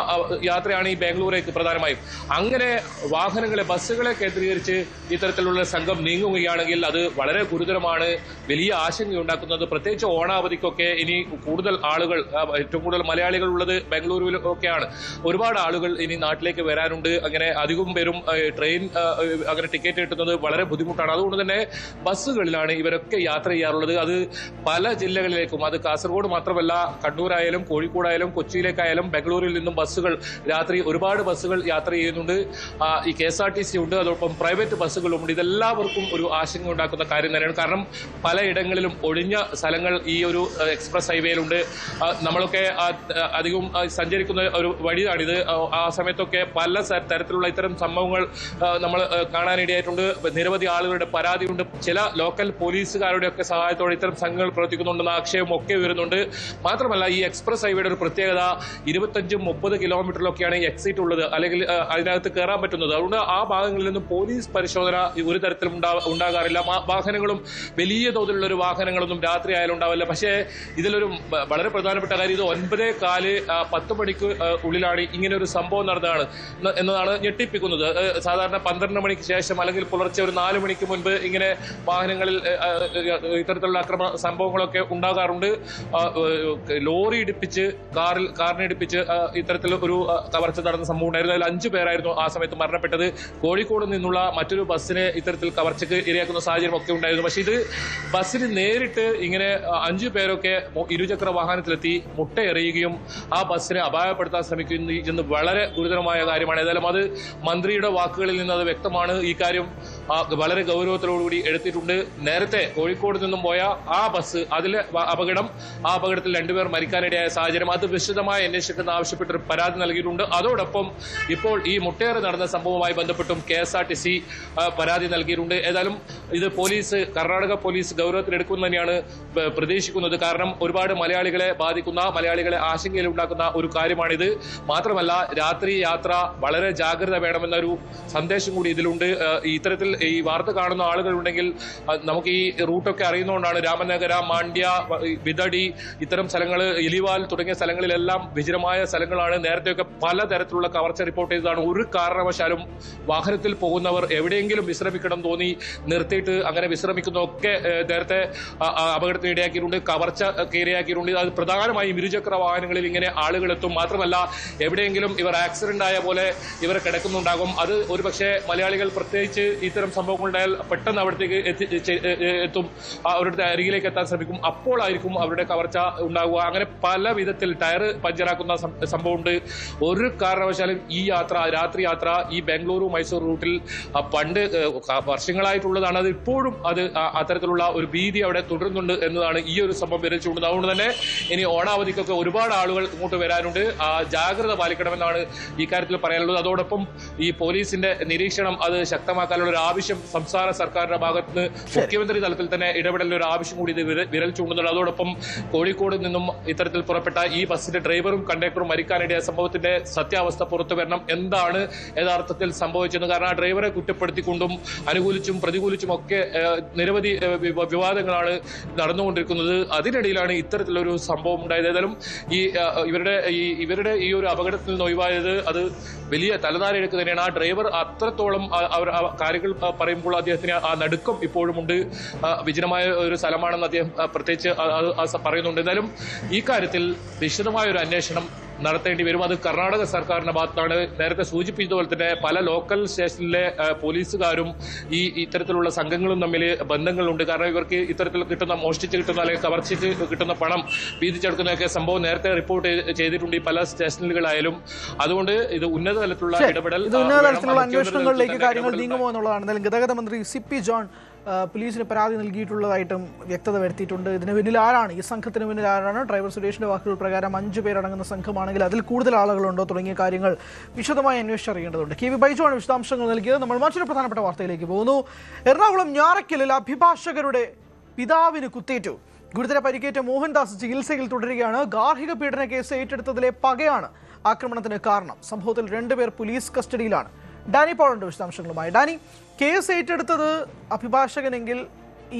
യാത്രയാണ് ഈ ബാംഗ്ലൂരേക്ക് പ്രധാനമായും. അങ്ങനെ വാഹനങ്ങളെ, ബസ്സുകളെ കേന്ദ്രീകരിച്ച് ഇത്തരത്തിലുള്ള സംഘം നീങ്ങുകയാണെങ്കിൽ അത് വളരെ ഗുരുതരമാണ്, വലിയ ആശങ്കയുണ്ടാക്കുന്നത്. പ്രത്യേകിച്ച് ഓണാവധിക്കൊക്കെ ഇനി കൂടുതൽ ആളുകൾ, ഏറ്റവും കൂടുതൽ മലയാളികൾ ഉള്ളത് ബാംഗ്ലൂരുവിലൊക്കെയാണ്. ഒരുപാട് ആളുകൾ ഇനി നാട്ടിലേക്ക് വരാനുണ്ട്. അങ്ങനെ അധികം പേരും ട്രെയിൻ അങ്ങനെ ടിക്കറ്റ് കിട്ടുന്നത് വളരെ ബുദ്ധിമുട്ടാണ്. അതുകൊണ്ട് തന്നെ ബസ്സുകളിലാണ് ഇവരൊക്കെ യാത്ര ചെയ്യാറുള്ളത്. അത് പല ജില്ലകളിലേക്കും, അത് കാസർഗോഡ് മാത്രമല്ല, കണ്ണൂരായാലും കോഴിക്കോടായാലും കൊച്ചിയിലേക്കായാലും ബാംഗ്ലൂരിൽ നിന്നും ബസ്സുകൾ രാത്രി ഒരുപാട് ബസ്സുകൾ യാത്ര ചെയ്യുന്നുണ്ട്. ഈ KSRTC ഉണ്ട്, അതോടൊപ്പം പ്രൈവറ്റ് ബസ്സുകളുമുണ്ട്. ഇതെല്ലാവർക്കും ഒരു ആശങ്ക ഉണ്ടാക്കുന്ന കാര്യം തന്നെയാണ്. കാരണം പലയിടങ്ങളിലും ഒഴിഞ്ഞ സ്ഥലങ്ങൾ ഈ ഒരു എക്സ്പ്രസ് ഹൈവേയിലുണ്ട്. നമ്മളൊക്കെ അധികം സഞ്ചരിക്കുന്ന ഒരു വഴിയാണിത്. ആ സമയത്തൊക്കെ പല തരത്തിലുള്ള ഇത്തരം സംഭവങ്ങൾ നമ്മൾ കാണാനിടയായി. ഇടയായിട്ടുണ്ട്. നിരവധി ആളുകളുടെ പരാതിയുണ്ട്. ചില ലോക്കൽ പോലീസുകാരുടെ ഒക്കെ സഹായത്തോടെ ഇത്തരം സംഘങ്ങൾ പ്രവർത്തിക്കുന്നുണ്ടെന്ന ആക്ഷേപം ഒക്കെ വരുന്നുണ്ട്. മാത്രമല്ല ഈ എക്സ്പ്രസ് ഹൈവേയുടെ ഒരു പ്രത്യേകത 25-30 കിലോമീറ്ററിലൊക്കെയാണ് ഈ എക്സിറ്റ് ഉള്ളത്, അല്ലെങ്കിൽ അതിനകത്ത് കയറാൻ പറ്റുന്നത്. അതുകൊണ്ട് ആ ഭാഗങ്ങളിൽ നിന്നും പോലീസ് പരിശോധന ഒരു തരത്തിലും ഉണ്ടാകാറില്ല. വാഹനങ്ങളും വലിയ തോതിലുള്ള ഒരു വാഹനങ്ങളൊന്നും രാത്രി ആയാലും ഉണ്ടാവില്ല. പക്ഷേ ഇതിലൊരു വളരെ പ്രധാനപ്പെട്ട കാര്യം, ഇത് 9:15-10 മണിക്ക് ഉള്ളിലാണ് ഇങ്ങനെ ഒരു സംഭവം നടന്നതാണ് എന്നതാണ് ഞെട്ടിപ്പിക്കുന്നത്. സാധാരണ 12 മണിക്ക് ശേഷം അല്ലെങ്കിൽ പുലർച്ചെ ഒരു 4 മണിക്ക് മുൻപ് ഇങ്ങനെ വാഹനങ്ങളിൽ ഇത്തരത്തിലുള്ള അക്രമ സംഭവങ്ങളൊക്കെ ഉണ്ടാകാറുണ്ട്. ലോറി ഇടിപ്പിച്ച് കാറിനെ ഇടിപ്പിച്ച് ഇത്തരത്തിൽ ഒരു കവർച്ച നടന്ന സംഭവം ഉണ്ടായിരുന്നു. അതിൽ 5 പേരായിരുന്നു ആ സമയത്ത് മരണപ്പെട്ടത്. കോഴിക്കോട് നിന്നുള്ള മറ്റൊരു ബസ്സിനെ ഇത്തരത്തിൽ കവർച്ചയ്ക്ക് ഇരയാക്കുന്ന സാഹചര്യം ഒക്കെ ഉണ്ടായിരുന്നു. പക്ഷേ ഇത് ബസ്സിന് നേരിട്ട് ഇങ്ങനെ 5 പേരൊക്കെ ഇരുചക്ര വാഹനത്തിലെത്തി മുട്ടയെറിയുകയും ആ ബസ്സിനെ അപായപ്പെടുത്താൻ ശ്രമിക്കുന്നു വളരെ ഗുരുതരമായ കാര്യമാണ്. ഏതായാലും അത് മന്ത്രിയുടെ വാക്കുകളിൽ നിന്ന് അത് വ്യക്തമാണ്. ഈ കാര്യം വളരെ ഗൗരവത്തോടുകൂടി എടുത്തിട്ടുണ്ട്. നേരത്തെ കോഴിക്കോട് നിന്നും പോയ ആ ബസ്, അതിലെ അപകടം, ആ അപകടത്തിൽ 2 പേർ മരിക്കാനിടയായ സാഹചര്യം, അത് വിശദമായി അന്വേഷിക്കുന്ന ആവശ്യപ്പെട്ടൊരു പരാതി നൽകിയിട്ടുണ്ട്. അതോടൊപ്പം ഇപ്പോൾ ഈ മുട്ടേറ് നടന്ന സംഭവവുമായി ബന്ധപ്പെട്ടും KSRTC പരാതി നൽകിയിട്ടുണ്ട്. ഏതായാലും ഇത് കർണാടക പോലീസ് ഗൗരവത്തിലെടുക്കുമെന്ന് തന്നെയാണ് പ്രതീക്ഷിക്കുന്നത്. കാരണം ഒരുപാട് മലയാളികളെ ബാധിക്കുന്ന, മലയാളികളെ ആശങ്കയിലുണ്ടാക്കുന്ന ഒരു കാര്യമാണിത്. മാത്രമല്ല രാത്രി യാത്ര വളരെ ജാഗ്രത വേണമെന്നൊരു സന്ദേശം കൂടി ഇതിലുണ്ട്. ഇത്തരത്തിൽ ഈ വാർത്ത കാണുന്ന ആളുകളുണ്ടെങ്കിൽ നമുക്ക് ഈ റൂട്ടൊക്കെ അറിയുന്നതുകൊണ്ടാണ്. രാമനഗര, മാണ്ഡ്യ, ബിദടി, ഇത്തരം സ്ഥലങ്ങൾ, ഇലിവാൽ തുടങ്ങിയ സ്ഥലങ്ങളിലെല്ലാം വിജനമായ സ്ഥലങ്ങളാണ്. നേരത്തെയൊക്കെ പലതരത്തിലുള്ള കവർച്ച റിപ്പോർട്ട് ചെയ്തതാണ്. ഒരു കാരണവശാലും വാഹനത്തിൽ പോകുന്നവർ എവിടെയെങ്കിലും വിശ്രമിക്കണം തോന്നി നിർത്തിയിട്ട് അങ്ങനെ വിശ്രമിക്കുന്നതൊക്കെ നേരത്തെ അപകടത്തിന് ഇടയാക്കിയിട്ടുണ്ട്, കവർച്ചയ്ക്ക് ഇരയാക്കിയിട്ടുണ്ട്. അത് പ്രധാനമായും ഇരുചക്ര വാഹനങ്ങളിൽ ഇങ്ങനെ ആളുകൾ എത്തും. മാത്രമല്ല എവിടെയെങ്കിലും ഇവർ ആക്സിഡന്റ് ആയ പോലെ ഇവർ കിടക്കുന്നുണ്ടാകും. അത് ഒരുപക്ഷെ മലയാളികൾ പ്രത്യേകിച്ച് ഇത്തരം സംഭവങ്ങളുണ്ടായാൽ പെട്ടെന്ന് അവിടത്തേക്ക് എത്തും, അവരുടെ അരികിലേക്ക് എത്താൻ ശ്രമിക്കും. അപ്പോഴായിരിക്കും അവരുടെ കവർച്ച ഉണ്ടാകുക. അങ്ങനെ പല വിധത്തിൽ ടയർ പഞ്ചറാക്കുന്ന സംഭവമുണ്ട്. ഒരു കാരണവശാലും ഈ രാത്രി യാത്ര ഈ ബാംഗ്ലൂരു മൈസൂർ റൂട്ടിൽ പണ്ട് വർഷങ്ങളായിട്ടുള്ളതാണ്. അത് ഇപ്പോഴും അത്തരത്തിലുള്ള ഒരു ഭീതി അവിടെ തുടരുന്നുണ്ട് എന്നതാണ് ഈ ഒരു സംഭവം വിരൽ ചൂണ്ടുന്നത്. അതുകൊണ്ട് തന്നെ ഇനി ഓണാവധിക്കൊക്കെ ഒരുപാട് ആളുകൾ ഇങ്ങോട്ട് വരാനുണ്ട്. ജാഗ്രത പാലിക്കണമെന്നാണ് ഈ കാര്യത്തിൽ പറയാനുള്ളത്. അതോടൊപ്പം ഈ പോലീസിന്റെ നിരീക്ഷണം അത് ശക്തമാക്കാനുള്ള ഒരു ആവശ്യം സംസ്ഥാന സർക്കാരിന്റെ ഭാഗത്ത് നിന്ന് മുഖ്യമന്ത്രി തലത്തിൽ തന്നെ ഇടപെടലിന്റെ ഒരു ആവശ്യം കൂടി ഇത് വിരൽ ചൂണ്ടുന്നുണ്ട്. അതോടൊപ്പം കോഴിക്കോട് നിന്നും ഇത്തരത്തിൽ പുറപ്പെട്ട ഈ ബസ്സിന്റെ ഡ്രൈവറും കണ്ടക്ടറും മരിക്കാനിടയ സംഭവത്തിന്റെ സത്യാവസ്ഥ പുറത്തു വരണം. എന്താണ് യഥാർത്ഥത്തിൽ സംഭവിച്ചത്? കാരണം ആ ഡ്രൈവറെ കുറ്റപ്പെടുത്തിക്കൊണ്ടും അനുകൂലിച്ചും പ്രതികൂലിച്ചും ഒക്കെ നിരവധി വിവാദങ്ങളാണ് നടന്നുകൊണ്ടിരിക്കുന്നത്. അതിനിടയിലാണ് ഇത്തരത്തിലൊരു സംഭവം ഉണ്ടായത്. ഏതായാലും ഇവരുടെ ഈ ഒരു അപകടത്തിൽ നിന്ന് ഒഴിവായത് അത് വലിയ തലനാരിഴക്ക് തന്നെയാണ്. ആ ഡ്രൈവർ അത്രത്തോളം കാര്യങ്ങൾ പറയുമ്പോൾ അദ്ദേഹത്തിന് ആ നടുക്കം ഇപ്പോഴുമുണ്ട്. വിജനമായ ഒരു സ്ഥലമാണെന്ന് അദ്ദേഹം പ്രത്യേകിച്ച് പറയുന്നുണ്ട്. എന്തായാലും ഈ കാര്യത്തിൽ വിശദമായ ഒരു അന്വേഷണം നടത്തേണ്ടി വരും. അത് കർണാടക സർക്കാരിന്റെ ഭാഗത്താണ്. നേരത്തെ സൂചിപ്പിച്ചതുപോലെ തന്നെ പല ലോക്കൽ സ്റ്റേഷനിലെ പോലീസുകാരും ഇത്തരത്തിലുള്ള സംഘങ്ങളും തമ്മിൽ ബന്ധങ്ങളുണ്ട്. കാരണം ഇവർക്ക് ഇത്തരത്തിൽ മോഷ്ടിച്ച് കിട്ടുന്ന അല്ലെങ്കിൽ കവർച്ചയ്ക്ക് കിട്ടുന്ന പണം വീതിച്ചെടുക്കുന്നതൊക്കെ സംഭവം നേരത്തെ റിപ്പോർട്ട് ചെയ്തിട്ടുണ്ട് ഈ പല സ്റ്റേഷനുകളായാലും. അതുകൊണ്ട് ഇത് ഉന്നത തലത്തിലുള്ള ഇടപെടൽ, ഉന്നത തലത്തിലുള്ള അന്വേഷണങ്ങളിലേക്ക് കാര്യങ്ങൾ നീങ്ങുമോ എന്നുള്ളതാണ്. എന്തായാലും ഗതാഗത മന്ത്രി CP ജോൺ പോലീസിന് പരാതി നൽകിയിട്ടുള്ളതായിട്ടും വ്യക്തത വരുത്തിയിട്ടുണ്ട്. ഇതിന് പിന്നിൽ ആരാണ്, ഈ സംഘത്തിന് പിന്നിൽ ആരാണ്? ഡ്രൈവർ സുരേഷിന്റെ വാക്കുകൾ പ്രകാരം 5 പേരടങ്ങുന്ന സംഘമാണെങ്കിൽ അതിൽ കൂടുതൽ ആളുകളുണ്ടോ തുടങ്ങിയ കാര്യങ്ങൾ വിശദമായി അന്വേഷിച്ചറിയേണ്ടതുണ്ട്. KV ബൈജുവാണ് വിശദാംശങ്ങൾ നൽകിയത്. നമ്മൾ മറ്റൊരു പ്രധാനപ്പെട്ട വാർത്തയിലേക്ക് പോകുന്നു. എറണാകുളം ഞാറയ്ക്കലിൽ അഭിഭാഷകരുടെ പിതാവിന് കുത്തേറ്റു. ഗുരുതര പരിക്കേറ്റ മോഹൻദാസ് ചികിത്സയിൽ തുടരുകയാണ്. ഗാർഹിക പീഡന കേസ് ഏറ്റെടുത്തതിലെ പകയാണ് ആക്രമണത്തിന് കാരണം. സംഭവത്തിൽ 2 പേർ പോലീസ് കസ്റ്റഡിയിലാണ്. ഡാനി പോളുണ്ട് വിശദാംശങ്ങളുമായി. ഡാനി, കേസ് ഏറ്റെടുത്തത് അഭിഭാഷകനെങ്കിൽ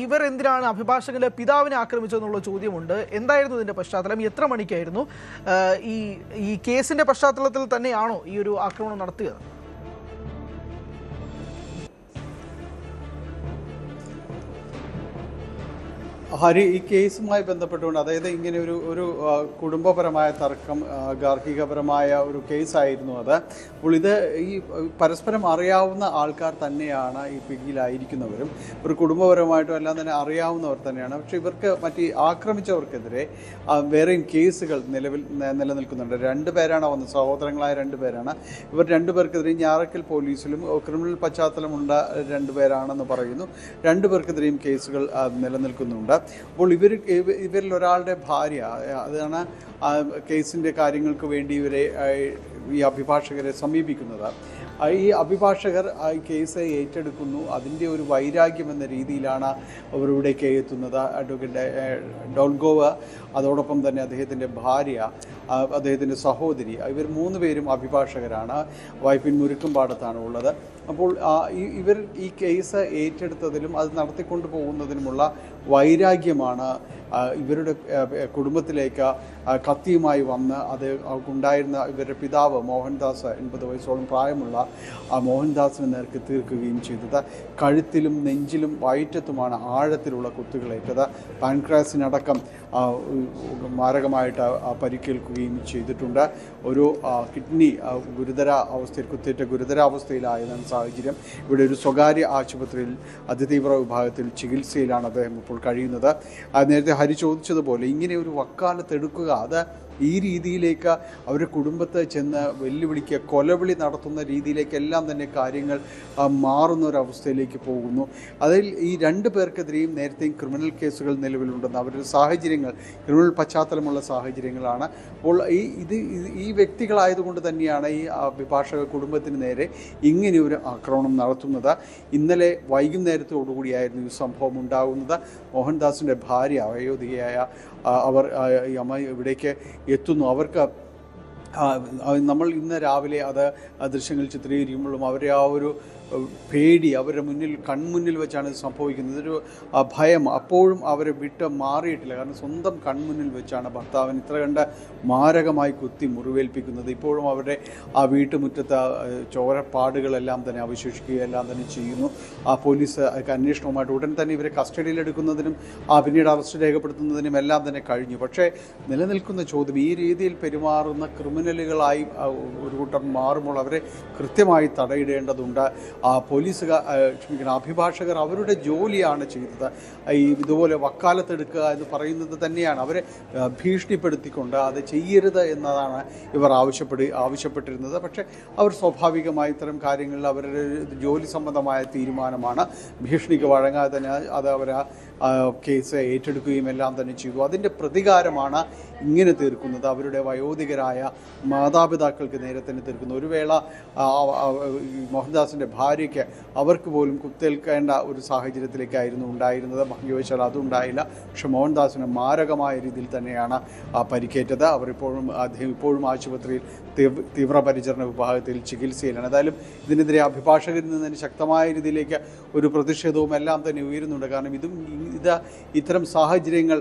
ഇവർ എന്തിനാണ് അഭിഭാഷകന്റെ പിതാവിനെ ആക്രമിച്ചതെന്നുള്ള ചോദ്യമുണ്ട്. എന്തായിരുന്നു ഇതിന്റെ പശ്ചാത്തലം? എത്ര മണിക്കായിരുന്നു? ഈ കേസിന്റെ പശ്ചാത്തലത്തിൽ തന്നെയാണോ ഈ ഒരു ആക്രമണം നടത്തിയത്? ഹരി, ഈ കേസുമായി ബന്ധപ്പെട്ടുകൊണ്ട്, അതായത് ഇങ്ങനെ ഒരു കുടുംബപരമായ തർക്കം, ഗാർഹികപരമായ ഒരു കേസായിരുന്നു അത്. അപ്പോൾ ഇത് ഈ പരസ്പരം അറിയാവുന്ന ആൾക്കാർ തന്നെയാണ് ഈ പിടിയിലായിരിക്കുന്നവരും. ഒരു കുടുംബപരമായിട്ടും എല്ലാം തന്നെ അറിയാവുന്നവർ തന്നെയാണ്. പക്ഷേ ഇവർക്ക് ആക്രമിച്ചവർക്കെതിരെ വേറെയും കേസുകൾ നിലനിൽക്കുന്നുണ്ട്. 2 പേരാണ് വന്നത്, സഹോദരങ്ങളായ 2 പേരാണ്. ഇവർ 2 പേർക്കെതിരെ ഞാറയ്ക്കൽ പോലീസിലും ക്രിമിനൽ പശ്ചാത്തലമുള്ള 2 പേരാണെന്ന് പറയുന്നു. 2 പേർക്കെതിരെയും കേസുകൾ നിലനിൽക്കുന്നുണ്ട്. അപ്പോൾ ഇവരിൽ ഒരാളുടെ ഭാര്യ, അതാണ് കേസിൻ്റെ കാര്യങ്ങൾക്ക് വേണ്ടി ഈ അഭിഭാഷകരെ സമീപിക്കുന്നത്. ഈ അഭിഭാഷകർ ഈ കേസ് ഏറ്റെടുക്കുന്നു. അതിൻ്റെ ഒരു വൈരാഗ്യം എന്ന രീതിയിലാണ് അവരിവിടേക്ക് എത്തുന്നത്. അഡ്വക്കേറ്റ് ഡോൾഗോവ്, അതോടൊപ്പം തന്നെ അദ്ദേഹത്തിൻ്റെ ഭാര്യ, അദ്ദേഹത്തിൻ്റെ സഹോദരി, ഇവർ 3 പേരും അഭിഭാഷകരാണ്. വൈപ്പിൻ മുരുക്കുംപാടത്താണ് ഉള്ളത്. അപ്പോൾ ഇവർ ഈ കേസ് ഏറ്റെടുത്തതിലും അത് നടത്തിക്കൊണ്ടു പോകുന്നതിനുമുള്ള വൈരാഗ്യമാണ് ഇവരുടെ കുടുംബത്തിലേക്ക് കത്തിയുമായി വന്ന് അത് ഉണ്ടായിരുന്ന ഇവരുടെ പിതാവ് മോഹൻദാസ്, 80 വയസ്സോളം പ്രായമുള്ള മോഹൻദാസിന് നേർക്ക് തീർക്കുകയും ചെയ്തത്. കഴുത്തിലും നെഞ്ചിലും വയറ്റത്തുമാണ് ആഴത്തിലുള്ള കുത്തുകളേറ്റത്. പാൻക്രാസിനടക്കം മാരകമായിട്ട് പരിക്കേൽക്കുകയും ചെയ്തിട്ടുണ്ട്. ഒരു കിഡ്നി കുത്തേറ്റ ഗുരുതരാവസ്ഥയിലായതാണ് സാഹചര്യം. ഇവിടെ ഒരു സ്വകാര്യ ആശുപത്രിയിൽ അതിതീവ്ര വിഭാഗത്തിൽ ചികിത്സയിലാണ് അദ്ദേഹം ഇപ്പോൾ കഴിയുന്നത്. നേരത്തെ ഹരി ചോദിച്ചതുപോലെ ഇങ്ങനെ ഒരു വക്കാലത്തെടുക്കുക, അത് ഈ രീതിയിലേക്ക് അവരുടെ കുടുംബത്തെ ചെന്ന് വെല്ലുവിളിക്കുക, കൊലവിളി നടത്തുന്ന രീതിയിലേക്കെല്ലാം തന്നെ കാര്യങ്ങൾ മാറുന്ന ഒരവസ്ഥയിലേക്ക് പോകുന്നു. അതിൽ ഈ 2 പേർക്കെതിരെയും നേരത്തെയും ക്രിമിനൽ കേസുകൾ നിലവിലുണ്ടെന്ന് അവരുടെ സാഹചര്യങ്ങൾ ക്രിമിനൽ പശ്ചാത്തലമുള്ള സാഹചര്യങ്ങളാണ്. അപ്പോൾ ഈ വ്യക്തികളായതുകൊണ്ട് തന്നെയാണ് ഈ അഭിഭാഷക കുടുംബത്തിന് നേരെ ഇങ്ങനെ ഒരു ആക്രമണം നടത്തുന്നത്. ഇന്നലെ വൈകുന്നേരത്തോടുകൂടിയായിരുന്നു ഈ സംഭവം ഉണ്ടാകുന്നത്. മോഹൻദാസിൻ്റെ ഭാര്യ, വയോധികയായ അവർ ഇവിടേക്ക് എത്തുന്നു. അവർക്ക് നമ്മൾ ഇന്ന് രാവിലെ ദൃശ്യങ്ങൾ ചിത്രീകരിക്കുമ്പോഴും അവരെ ആ ഒരു പേടി അവരുടെ കൺമുന്നിൽ വെച്ചാണ് ഇത് സംഭവിക്കുന്നത്. ഇതൊരു ഭയം അപ്പോഴും അവരെ വിട്ട് മാറിയിട്ടില്ല. കാരണം സ്വന്തം കൺമുന്നിൽ വെച്ചാണ് ഭർത്താവിന് ഇത്ര കണ്ട് മാരകമായി കുത്തി മുറിവേൽപ്പിക്കുന്നത്. ഇപ്പോഴും അവരുടെ ആ വീട്ടുമുറ്റത്ത് ചോരപ്പാടുകളെല്ലാം തന്നെ അവശേഷിക്കുകയെല്ലാം തന്നെ ചെയ്യുന്നു. പോലീസ് അന്വേഷണവുമായിട്ട് ഉടൻ തന്നെ ഇവരെ കസ്റ്റഡിയിലെടുക്കുന്നതിനും പിന്നീട് അറസ്റ്റ് രേഖപ്പെടുത്തുന്നതിനും എല്ലാം തന്നെ കഴിഞ്ഞു. പക്ഷേ നിലനിൽക്കുന്ന ചോദ്യം, ഈ രീതിയിൽ പെരുമാറുന്ന ക്രിമിനലുകളായി ഒരു കൂട്ടം മാറുമ്പോൾ അവരെ കൃത്യമായി തടയിടേണ്ടതുണ്ട്. അഭിഭാഷകർ അവരുടെ ജോലിയാണ് ചെയ്തത്. ഇതുപോലെ വക്കാലത്തെടുക്കുക എന്ന് പറയുന്നത് തന്നെയാണ്. അവരെ ഭീഷണിപ്പെടുത്തിക്കൊണ്ട് അത് ചെയ്യരുത് എന്നതാണ് ഇവർ ആവശ്യപ്പെട്ടിരുന്നത്. പക്ഷേ അവർ സ്വാഭാവികമായി ഇത്തരം കാര്യങ്ങളിൽ അവരുടെ ജോലി സംബന്ധമായ തീരുമാനമാണ്. ഭീഷണിക്ക് വഴങ്ങാതെ തന്നെ അവർ കേസ് ഏറ്റെടുക്കുകയും എല്ലാം തന്നെ ചെയ്തു. അതിൻ്റെ പ്രതികാരമാണ് ഇങ്ങനെ തീർക്കുന്നത്. അവരുടെ വയോധികരായ മാതാപിതാക്കൾക്ക് നേരെ തന്നെ തീർക്കുന്നു. ഒരു വേള മോഹൻദാസിൻ്റെ ഭാര്യയ്ക്ക് അവർക്ക് പോലും കുത്തേൽക്കേണ്ട ഒരു സാഹചര്യത്തിലേക്കായിരുന്നു ഉണ്ടായിരുന്നത്. ഭാഗ്യവശാൽ അതുണ്ടായില്ല. പക്ഷെ മോഹൻദാസിന് മാരകമായ രീതിയിൽ തന്നെയാണ് പരിക്കേറ്റത്. അദ്ദേഹം ഇപ്പോഴും ആശുപത്രിയിൽ തീവ്രപരിചരണ വിഭാഗത്തിൽ ചികിത്സയിലാണ്. ഏതായാലും ഇതിനെതിരെ അഭിഭാഷകരിൽ നിന്ന് ശക്തമായ രീതിയിലേക്ക് ഒരു പ്രതിഷേധവും എല്ലാം തന്നെ ഉയരുന്നുണ്ട്. കാരണം ഇത്തരം സാഹചര്യങ്ങൾ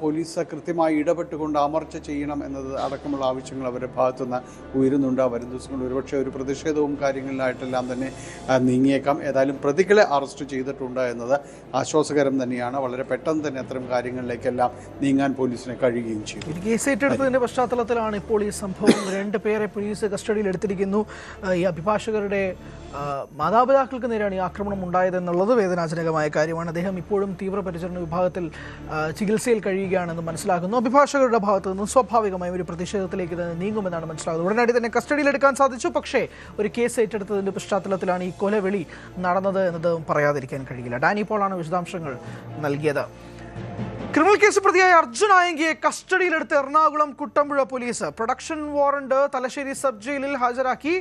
പോലീസ് കൃത്യമായി ഇടപെട്ടുകൊണ്ട് അമർച്ച ചെയ്യണം എന്നത് അടക്കമുള്ള ആവശ്യങ്ങൾ അവരുടെ ഭാഗത്തുനിന്ന് ഉയരുന്നുണ്ട്. വരും ദിവസങ്ങളിൽ ഒരുപക്ഷെ ഒരു പ്രതിഷേധവും കാര്യങ്ങളിലായിട്ടെല്ലാം തന്നെ നീങ്ങിയേക്കാം. ഏതായാലും പ്രതികളെ അറസ്റ്റ് ചെയ്തിട്ടുണ്ട് എന്നത് ആശ്വാസകരം തന്നെയാണ്. വളരെ പെട്ടെന്ന് തന്നെ അത്തരം കാര്യങ്ങളിലേക്കെല്ലാം നീങ്ങാൻ പോലീസിന് കഴിയുകയും ചെയ്യും. കേസ് ഏറ്റെടുത്തതിന്റെ പശ്ചാത്തലത്തിലാണ് ഇപ്പോൾ ഈ സംഭവം. 2 പേരെ പോലീസ് കസ്റ്റഡിയിൽ എടുത്തിരിക്കുന്നു. ഈ അഭിഭാഷകരുടെ മാതാപിതാക്കൾക്ക് നേരെയാണ് ഈ ആക്രമണം ഉണ്ടായതെന്നുള്ളത് വേദനാജനകമായ കാര്യമാണ്. അദ്ദേഹം ഇപ്പോഴും തീവ്രപരിചരണ വിഭാഗത്തിൽ ചികിത്സയിൽ കഴിയുകയാണെന്ന് മനസ്സിലാക്കുന്നു. അഭിഭാഷകരുടെ ഭാഗത്തു നിന്നും സ്വാഭാവികമായും ഒരു പ്രതിഷേധത്തിലേക്ക് നീങ്ങുമെന്നാണ് മനസ്സിലാകുന്നത്. ഉടനടി തന്നെ കസ്റ്റഡിയിലെടുക്കാൻ സാധിച്ചു. പക്ഷേ ഒരു കേസ് ഏറ്റെടുത്തതിൻ്റെ പശ്ചാത്തലത്തിലാണ് ഈ കൊലവിളി നടന്നത് എന്നത് പറയാതിരിക്കാൻ കഴിയില്ല. ഡാനി പോളാണ് വിശദാംശങ്ങൾ നൽകിയത്. ക്രിമിനൽ കേസ് പ്രതിയായ അർജുൻ ആയങ്കിയെ കസ്റ്റഡിയിലെടുത്ത് Ernakulam Kuttampuzha police. Production warrant Thalassery sub ജയിലിൽ ഹാജരാക്കി.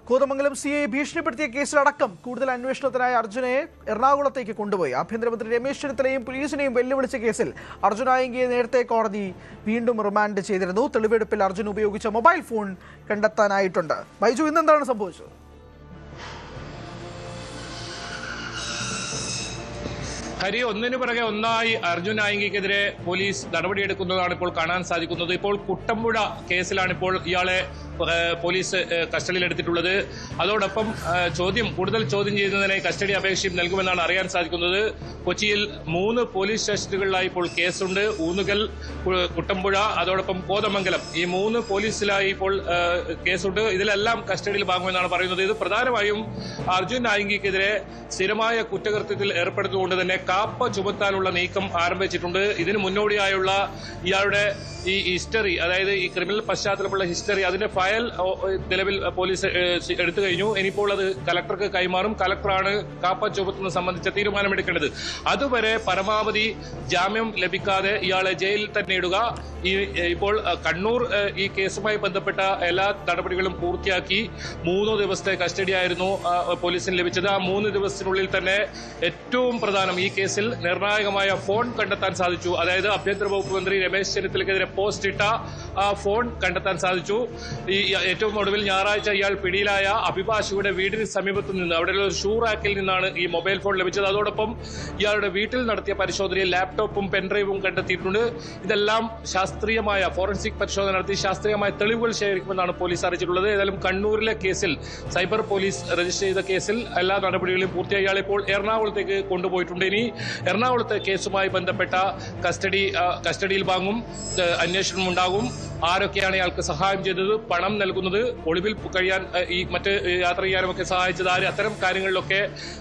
കോതമംഗലം CI ഭീഷണിപ്പെടുത്തിയ കേസിലടക്കം കൂടുതൽ അന്വേഷണത്തിനായി അർജുനെ എറണാകുളത്തേക്ക് കൊണ്ടുപോയി. ആഭ്യന്തരമന്ത്രി രമേശ് ചെന്നിത്തലയും പോലീസിനെയും വെല്ലുവിളിച്ച കേസിൽ അർജുൻ ആയങ്കിയെ നേരത്തെ കോടതി വീണ്ടും റിമാൻഡ് ചെയ്തിരുന്നു. തെളിവെടുപ്പിൽ അർജുൻ ഉപയോഗിച്ച മൊബൈൽ ഫോൺ കണ്ടെത്താനായിട്ടുണ്ട്. ബൈജു, ഇന്നെന്താണ് സംഭവിച്ചത്? ഹരി, ഒന്നിനു പിറകെ ഒന്നായി അർജുൻ ആയങ്കിക്കെതിരെ പോലീസ് നടപടിയെടുക്കുന്നതാണ് ഇപ്പോൾ കാണാൻ സാധിക്കുന്നത്. ഇപ്പോൾ കുട്ടമ്പുഴ കേസിലാണ് ഇപ്പോൾ ഇയാളെ പോലീസ് കസ്റ്റഡിയിലെടുത്തിട്ടുള്ളത്. അതോടൊപ്പം കൂടുതൽ ചോദ്യം ചെയ്യുന്നതിനായി കസ്റ്റഡി അപേക്ഷയും നൽകുമെന്നാണ് അറിയാൻ സാധിക്കുന്നത്. കൊച്ചിയിൽ 3 പോലീസ് സ്റ്റേഷനുകളിലായി ഇപ്പോൾ കേസുണ്ട്. ഊന്നുകൽ, കുട്ടമ്പുഴ, അതോടൊപ്പം കോതമംഗലം, ഈ 3 പോലീസിലായി ഇപ്പോൾ കേസുണ്ട്. ഇതിലെല്ലാം കസ്റ്റഡിയിൽ വാങ്ങുമെന്നാണ് പറയുന്നത്. ഇത് പ്രധാനമായും അർജുൻ ആയങ്കിക്കെതിരെ സ്ഥിരമായ കുറ്റകൃത്യത്തിൽ ഏർപ്പെടുത്തുകൊണ്ട് തന്നെ കാപ്പ ചുമത്താനുള്ള നീക്കം ആരംഭിച്ചിട്ടുണ്ട്. ഇതിന് മുന്നോടിയായുള്ള ഇയാളുടെ ഈ ഹിസ്റ്ററി, അതായത് ഈ ക്രിമിനൽ പശ്ചാത്തലമുള്ള ഹിസ്റ്ററി, അതിന്റെ ഫയൽ ഫയൽ നിലവിൽ പോലീസ് എടുത്തു കഴിഞ്ഞു. ഇനിയിപ്പോൾ അത് കലക്ടർക്ക് കൈമാറും. കലക്ടറാണ് കാപ്പ ചുമത്തുന്നത് സംബന്ധിച്ച തീരുമാനമെടുക്കേണ്ടത്. അതുവരെ പരമാവധി ജാമ്യം ലഭിക്കാതെ ഇയാളെ ജയിലിൽ തന്നെ ഇടുക. ഇപ്പോൾ കണ്ണൂർ ഈ കേസുമായി ബന്ധപ്പെട്ട എല്ലാ നടപടികളും പൂർത്തിയാക്കി 3 ദിവസത്തെ കസ്റ്റഡിയായിരുന്നു പോലീസിന് ലഭിച്ചത്. ആ 3 ദിവസത്തിനുള്ളിൽ തന്നെ ഏറ്റവും പ്രധാനം ഈ കേസിൽ നിർണായകമായ ഫോൺ കണ്ടെത്താൻ സാധിച്ചു. അതായത് ആഭ്യന്തര വകുപ്പ് മന്ത്രി രമേശ് ചെന്നിത്തലയ്ക്കെതിരെ പോസ്റ്റ് ഇട്ട ആ ഫോൺ കണ്ടെത്താൻ സാധിച്ചു. ഈ ഏറ്റവും ഒടുവിൽ ഞായറാഴ്ച ഇയാൾ പിടിയിലായ അഭിഭാഷകയുടെ വീടിന് സമീപത്തു നിന്ന് അവിടെയുള്ള ഒരു ഷൂ റാക്കിൽ നിന്നാണ് ഈ മൊബൈൽ ഫോൺ ലഭിച്ചത്. അതോടൊപ്പം ഇയാളുടെ വീട്ടിൽ നടത്തിയ പരിശോധനയിൽ ലാപ്ടോപ്പും പെൻഡ്രൈവും കണ്ടെത്തിയിട്ടുണ്ട്. ഇതെല്ലാം ശാസ്ത്രീയമായ ഫോറൻസിക് പരിശോധന നടത്തി ശാസ്ത്രീയമായ തെളിവുകൾ ശേഖരിക്കുമെന്നാണ് പോലീസ് അറിയിച്ചിട്ടുള്ളത്. ഏതായാലും കണ്ണൂരിലെ കേസിൽ സൈബർ പോലീസ് രജിസ്റ്റർ ചെയ്ത കേസിൽ എല്ലാ നടപടികളും പൂർത്തിയായി ഇയാൾ ഇപ്പോൾ എറണാകുളത്തേക്ക് കൊണ്ടുപോയിട്ടുണ്ട്. ഇനി എറണാകുളത്തെ കേസുമായി ബന്ധപ്പെട്ട കസ്റ്റഡിയിൽ വാങ്ങും, അന്വേഷണം ഉണ്ടാകും. ആരൊക്കെയാണ് ഇയാൾക്ക് സഹായം ചെയ്തത്, പണം നൽകുന്നത്, ഒളിവിൽ കഴിയാൻ ഈ മറ്റ് യാത്ര ചെയ്യാനുമൊക്കെ സഹായിച്ചത് ആര്, അത്തരം കാര്യങ്ങളിലൊക്കെ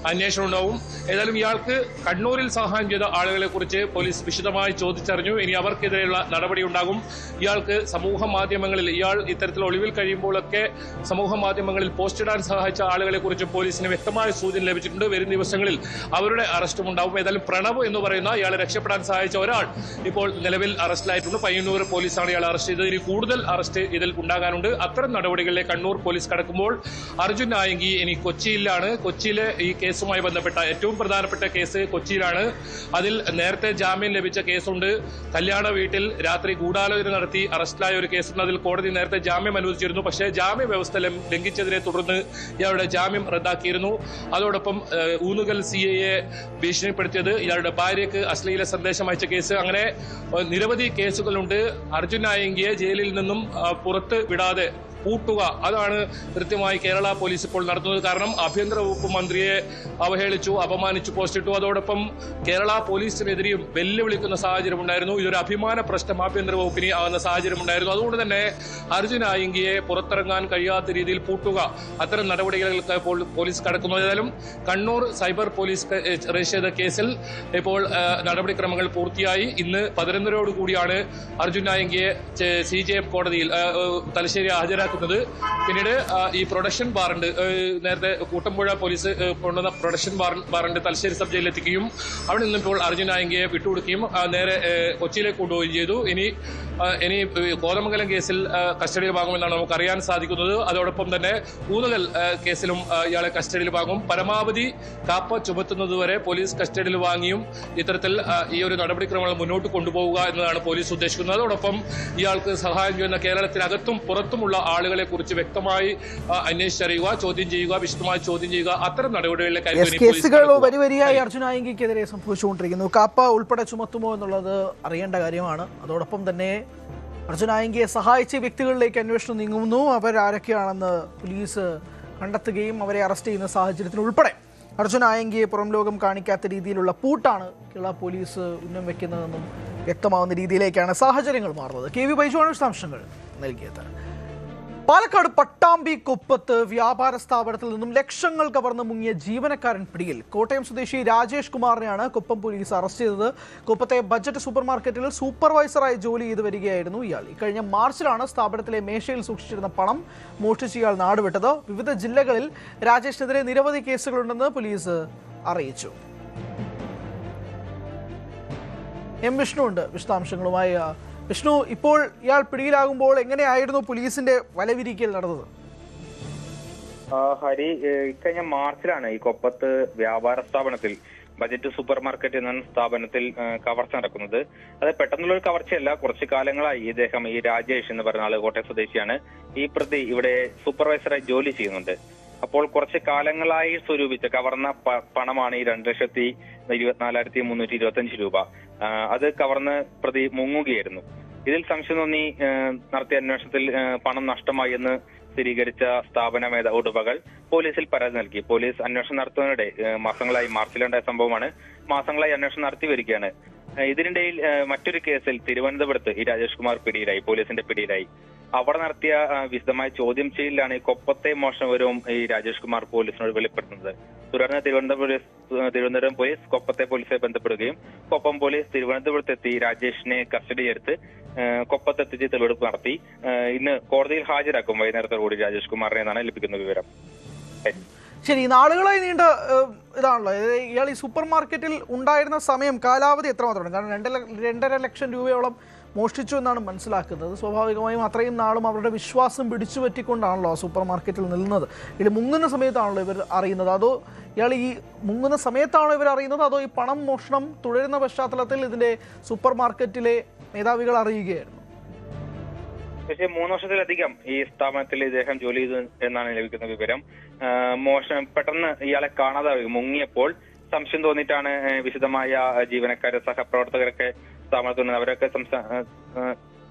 അന്വേഷണം ഉണ്ടാവും. ഏതായാലും ഇയാൾക്ക് കണ്ണൂരിൽ സഹായം ചെയ്ത ആളുകളെ കുറിച്ച് പോലീസ് വിശദമായി ചോദിച്ചറിഞ്ഞു. ഇനി അവർക്കെതിരെയുള്ള നടപടി ഉണ്ടാകും. ഇയാൾക്ക് സമൂഹ മാധ്യമങ്ങളിൽ ഇയാൾ ഇത്തരത്തിൽ ഒളിവിൽ കഴിയുമ്പോഴൊക്കെ സമൂഹ മാധ്യമങ്ങളിൽ പോസ്റ്റ് ഇടാൻ സഹായിച്ച ആളുകളെ കുറിച്ച് പോലീസിന് വ്യക്തമായ സൂചന ലഭിച്ചിട്ടുണ്ട്. വരും ദിവസങ്ങളിൽ അവരുടെ അറസ്റ്റും ഉണ്ടാവും. ഏതായാലും പ്രണവ് എന്ന് പറയുന്ന ഇയാളെ രക്ഷപ്പെടാൻ സഹായിച്ച ഒരാൾ ഇപ്പോൾ നിലവിൽ അറസ്റ്റിലായിട്ടുണ്ട്. പയ്യന്നൂർ പോലീസാണ് ഇയാളെ അറസ്റ്റ് ചെയ്തത്. ഇനി കൂടുതൽ അറസ്റ്റ് ഇതിൽ ഉണ്ടാകാനുണ്ട്. അത്തരം നടപടികളിലെ കണ്ണൂർ പോലീസ് കടക്കുമ്പോൾ അർജുൻ നായങ്കി ഇനി കൊച്ചിയിലാണ്. കൊച്ചിയിലെ ഈ കേസുമായി ബന്ധപ്പെട്ട ഏറ്റവും പ്രധാനപ്പെട്ട കേസ് കൊച്ചിയിലാണ്. അതിൽ നേരത്തെ ജാമ്യം ലഭിച്ച കേസുണ്ട്. കല്യാണ വീട്ടിൽ രാത്രി ഗൂഢാലോചന നടത്തി അറസ്റ്റിലായ ഒരു കേസുണ്ട്. അതിൽ കോടതി നേരത്തെ ജാമ്യം അനുവദിച്ചിരുന്നു. പക്ഷേ ജാമ്യ വ്യവസ്ഥ ലംഘിച്ചതിനെ തുടർന്ന് ഇയാളുടെ ജാമ്യം റദ്ദാക്കിയിരുന്നു. അതോടൊപ്പം ഊന്നുകൽ CIയെ ഭീഷണിപ്പെടുത്തിയത്, ഇയാളുടെ ഭാര്യയ്ക്ക് അശ്ലീല സന്ദേശം അയച്ച കേസ്, അങ്ങനെ നിരവധി കേസുകളുണ്ട്. അർജുൻ നായങ്കിയെ ജയിലിൽ നിന്നും പുറത്ത് വിടാതെ പൂട്ടുക, അതാണ് കൃത്യമായി കേരള പോലീസ് ഇപ്പോൾ നടത്തുന്നത്. കാരണം ആഭ്യന്തര വകുപ്പ് മന്ത്രിയെ അവഹേളിച്ചു, അപമാനിച്ചു, പോസ്റ്റിട്ടു. അതോടൊപ്പം കേരള പോലീസിനെതിരെയും വെല്ലുവിളിക്കുന്ന സാഹചര്യം ഉണ്ടായിരുന്നു. ഇതൊരു അഭിമാന പ്രശ്നം ആഭ്യന്തര വകുപ്പിന് ആകുന്ന സാഹചര്യം ഉണ്ടായിരുന്നു. അതുകൊണ്ട് തന്നെ അർജുൻ നായങ്കിയെ പുറത്തിറങ്ങാൻ കഴിയാത്ത രീതിയിൽ പൂട്ടുക, അത്തരം നടപടികൾക്ക് ഇപ്പോൾ പോലീസ് കടക്കുന്നു. ഏതായാലും കണ്ണൂർ സൈബർ പോലീസ് രജിസ്റ്റർ ചെയ്ത കേസിൽ ഇപ്പോൾ നടപടിക്രമങ്ങൾ പൂർത്തിയായി. ഇന്ന് 11:00 കൂടിയാണ് അർജുൻ നായങ്കിയെ CJM കോടതിയിൽ തലശ്ശേരി ഹാജരാക്കുന്നത്. പിന്നീട് ഈ പ്രൊഡക്ഷൻ വാറണ്ട്, നേരത്തെ കൂട്ടമ്പുഴ പോലീസ് കൊണ്ടുവന്ന പ്രൊഡക്ഷൻ വാറണ്ട് തലശ്ശേരി സബ് ജയിലിൽ എത്തിക്കുകയും അവിടെ നിന്നിപ്പോൾ അർജുൻ നായങ്കിയെ വിട്ടുകൊടുക്കുകയും നേരെ കൊച്ചിയിലേക്ക് കൊണ്ടുപോവുകയും ചെയ്തു. ഇനി കോതമംഗലം കേസിൽ കസ്റ്റഡിയിൽ വാങ്ങുമെന്നാണ് നമുക്ക് അറിയാൻ സാധിക്കുന്നത്. അതോടൊപ്പം തന്നെ ഊന്നുകൽ കേസിലും ഇയാളെ കസ്റ്റഡിയിൽ വാങ്ങും. പരമാവധി കാപ്പ ചുമത്തുന്നതുവരെ പോലീസ് കസ്റ്റഡിയിൽ വാങ്ങിയും ഇത്തരത്തിൽ ഈ ഒരു നടപടിക്രമങ്ങൾ മുന്നോട്ട് കൊണ്ടുപോവുക എന്നതാണ് പോലീസ് ഉദ്ദേശിക്കുന്നത്. അതോടൊപ്പം ഇയാൾക്ക് സഹായം ചെയ്യുന്ന കേരളത്തിനകത്തും പുറത്തുമുള്ള ആളുകളെ കുറിച്ച് വ്യക്തമായി അന്വേഷിച്ചറിയുക, ചോദ്യം ചെയ്യുക, വിശദമായി ചോദ്യം ചെയ്യുക, അത്തരം നടപടികളിലേക്ക് കേസുകൾ വരിവരിയായി അർജുൻ നായങ്കിക്കെതിരെ സംഭവിച്ചുകൊണ്ടിരിക്കുന്നു. കാപ്പ ഉൾപ്പെടെ ചുമത്തുമോ എന്നുള്ളത് അറിയേണ്ട കാര്യമാണ്. അതോടൊപ്പം തന്നെ അർജുൻ നായങ്കിയെ സഹായിച്ച വ്യക്തികളിലേക്ക് അന്വേഷണം നീങ്ങുന്നു. അവരാരൊക്കെയാണെന്ന് പോലീസ് കണ്ടെത്തുകയും അവരെ അറസ്റ്റ് ചെയ്യുന്ന സാഹചര്യത്തിൽ ഉൾപ്പെടെ അർജുൻ നായങ്കിയെ പുറം ലോകം കാണിക്കാത്ത രീതിയിലുള്ള പൂട്ടാണ് കേരള പോലീസ് ഉന്നം വെക്കുന്നതെന്നും വ്യക്തമാവുന്ന രീതിയിലേക്കാണ് സാഹചര്യങ്ങൾ മാറുന്നത്. KV ബൈജുവാണ് വിശദാംശങ്ങൾ നൽകിയത്. പാലക്കാട് പട്ടാമ്പി കൊപ്പത്ത് വ്യാപാര സ്ഥാപനത്തിൽ നിന്നും ലക്ഷങ്ങൾ കവർന്ന് മുങ്ങിയ ജീവനക്കാരൻ പിടിയിൽ. കോട്ടയം സ്വദേശി രാജേഷ് കുമാറിനെയാണ് കൊപ്പം പോലീസ് അറസ്റ്റ് ചെയ്തത്. കൊപ്പത്തെ ബജറ്റ് സൂപ്പർ മാർക്കറ്റിൽ സൂപ്പർവൈസറായി ജോലി ചെയ്ത് വരികയായിരുന്നു ഇയാൾ. ഇക്കഴിഞ്ഞ മാർച്ചിലാണ് സ്ഥാപനത്തിലെ മേശയിൽ സൂക്ഷിച്ചിരുന്ന പണം മോഷ്ടിച്ച് ഇയാൾ നാടുവിട്ടത്. വിവിധ ജില്ലകളിൽ രാജേഷിനെതിരെ നിരവധി കേസുകളുണ്ടെന്ന് പോലീസ് അറിയിച്ചു. വിഷ്ണു ഉണ്ട് വിശദാംശങ്ങളുമായി. വിഷ്ണു, ഇപ്പോൾ ഇയാൾ പിടിയിലാകുമ്പോൾ എങ്ങനെയായിരുന്നു പോലീസിന്റെ വലവിരിക്കൽ നടന്നത്? ഹരി, ഇക്കഴിഞ്ഞ മാർച്ചിലാണ് ഈ കൊപ്പത്ത് വ്യാപാര സ്ഥാപനത്തിൽ ബജറ്റ് സൂപ്പർ മാർക്കറ്റ് എന്ന സ്ഥാപനത്തിൽ കവർച്ച നടക്കുന്നത്. അത് പെട്ടെന്നുള്ള ഒരു കവർച്ചയല്ല. കുറച്ചു കാലങ്ങളായി ഇദ്ദേഹം, ഈ രാജേഷ് എന്ന് പറയുന്ന ആള് കോട്ടയം സ്വദേശിയാണ്, ഈ പ്രതി ഇവിടെ സൂപ്പർവൈസറായി ജോലി ചെയ്യുന്നുണ്ട്. അപ്പോൾ കുറച്ച് കാലങ്ങളായി സ്വരൂപിച്ച കവർന്ന പണമാണ് ഈ 2,24,325 രൂപ. അത് കവർന്ന് പ്രതി മുങ്ങുകയായിരുന്നു. ഇതിൽ സംശയം തോന്നി നടത്തിയ അന്വേഷണത്തിൽ പണം നഷ്ടമായി എന്ന് സ്ഥിരീകരിച്ച സ്ഥാപന ഉടമകൾ പോലീസിൽ പരാതി നൽകി. പോലീസ് അന്വേഷണം നടത്തുന്നതിനിടെ മാസങ്ങളായി, മാർച്ചിലുണ്ടായ സംഭവമാണ്, മാസങ്ങളായി അന്വേഷണം നടത്തി വരികയാണ്. ഇതിനിടയിൽ മറ്റൊരു കേസിൽ തിരുവനന്തപുരത്ത് ഈ രാജേഷ് കുമാർ പിടിയിലായി, പോലീസിന്റെ പിടിയിലായി. അവിടെ നടത്തിയ വിശദമായ ചോദ്യം ചെയ്യലിലാണ് ഈ കൊപ്പത്തെ മോഷണവരവും ഈ രാജേഷ് കുമാർ പോലീസിനോട് വെളിപ്പെടുത്തുന്നത്. തുടർന്ന് തിരുവനന്തപുരം പോലീസ് കൊപ്പത്തെ പോലീസെ ബന്ധപ്പെടുകയും കൊപ്പം പോലീസ് തിരുവനന്തപുരത്തെത്തി രാജേഷിനെ കസ്റ്റഡിയെടുത്ത് കൊപ്പത്തെത്തിച്ച് തെളിവെടുപ്പ് നടത്തി ഇന്ന് കോടതിയിൽ ഹാജരാക്കും വൈകുന്നേരത്തോടുകൂടി രാജേഷ് കുമാറിനെ എന്നാണ് ലഭിക്കുന്ന വിവരം. ശരി, നാളുകളായി നീണ്ട ഇതാണല്ലോ ഇയാൾ ഈ സൂപ്പർ മാർക്കറ്റിൽ ഉണ്ടായിരുന്ന സമയം കാലാവധി എത്രമാത്രമാണ്? കാരണം 2.5 ലക്ഷം രൂപയോളം മോഷ്ടിച്ചു എന്നാണ് മനസ്സിലാക്കുന്നത്. സ്വാഭാവികമായും അത്രയും നാളും അവരുടെ വിശ്വാസം പിടിച്ചു പറ്റിക്കൊണ്ടാണല്ലോ സൂപ്പർ മാർക്കറ്റിൽ നിൽക്കുന്നത്. ഇത് മുങ്ങുന്ന സമയത്താണല്ലോ ഇവർ അറിയുന്നത്? അതോ ഇയാൾ ഈ മുങ്ങുന്ന സമയത്താണോ ഇവർ അറിയുന്നത്? അതോ ഈ പണം മോഷണം തുടരുന്ന പശ്ചാത്തലത്തിൽ ഇതിന്റെ സൂപ്പർ മാർക്കറ്റിലെ മേധാവികൾ അറിയുകയായിരുന്നു? പക്ഷേ 3 വർഷത്തിലധികം ഈ സ്ഥാപനത്തിൽ ഇദ്ദേഹം ജോലി ചെയ്തു എന്നാണ് ലഭിക്കുന്ന വിവരം. മോഷണം പെട്ടെന്ന് ഇയാളെ കാണാതെ മുങ്ങിയപ്പോൾ സംശയം തോന്നിയിട്ടാണ് വിശദമായ ജീവനക്കാരെ സഹപ്രവർത്തകരൊക്കെ സ്ഥാപനത്തിൽ നിന്ന് അവരൊക്കെ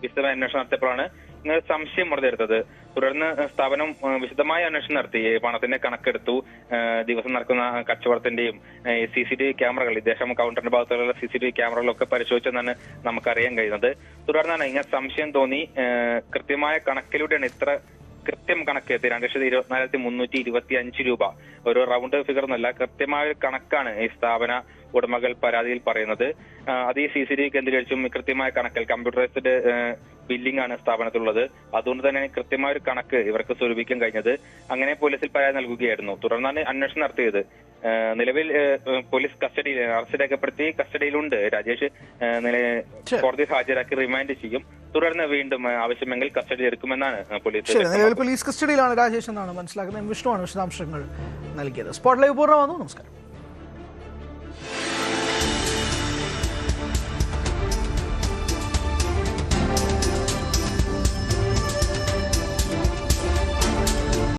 വിശദമായ അന്വേഷണം നടത്തിയപ്പോഴാണ് ഇങ്ങനെ സംശയം മുറതെടുത്തത്. തുടർന്ന് സ്ഥാപനം വിശദമായ അന്വേഷണം നടത്തി. പണത്തിന്റെ കണക്കെടുത്തു. ദിവസം നടക്കുന്ന കച്ചവടത്തിന്റെയും CCTV ക്യാമറകൾ, ഇദ്ദേഹം കൗണ്ടറിന്റെ ഭാഗത്തുള്ള CCTV ക്യാമറകളൊക്കെ പരിശോധിച്ചെന്നാണ് നമുക്കറിയാൻ കഴിയുന്നത്. തുടർന്നാണ് ഇങ്ങനെ സംശയം തോന്നി കൃത്യമായ കണക്കിലൂടെയാണ് ഇത്ര കൃത്യം കണക്ക് 2,24,325 രൂപ, ഒരു റൗണ്ട് ഫിഗർ എന്നല്ല, കൃത്യമായ കണക്കാണ് ഈ സ്ഥാപന ഉടമകൾ പരാതിയിൽ പറയുന്നത്. അത് ഈ CCTV കേന്ദ്രീകരിച്ചും കൃത്യമായ കണക്കിൽ കമ്പ്യൂട്ടറൈസ്ഡ് ബില്ലിംഗ് ആണ് സ്ഥാപനത്തിലുള്ളത്. അതുകൊണ്ട് തന്നെ കൃത്യമായ ഒരു കണക്ക് ഇവർക്ക് സ്വരൂപിക്കാൻ കഴിഞ്ഞത്. അങ്ങനെ പോലീസിൽ പരാതി നൽകുകയായിരുന്നു. തുടർന്നാണ് അന്വേഷണം നടത്തിയത്. നിലവിൽ പോലീസ് കസ്റ്റഡിയിൽ അറസ്റ്റ് രേഖപ്പെടുത്തി കസ്റ്റഡിയിലുണ്ട്. രാജേഷ് കോടതിയിൽ ഹാജരാക്കി റിമാൻഡ് ചെയ്യും. തുടർന്ന് വീണ്ടും ആവശ്യമെങ്കിൽ കസ്റ്റഡിയിൽ എടുക്കുമെന്നാണ് പോലീസ് കസ്റ്റഡിയിലാണ് രാജേഷ് എന്നാണ് മനസ്സിലാക്കുന്നത്. വിഷ്ണുവാണ് വിശദാംശങ്ങൾ നൽകിയത്. സ്പോട്ട് ലൈവ് പൂർണ്ണമാകുന്നു. നമസ്കാരം.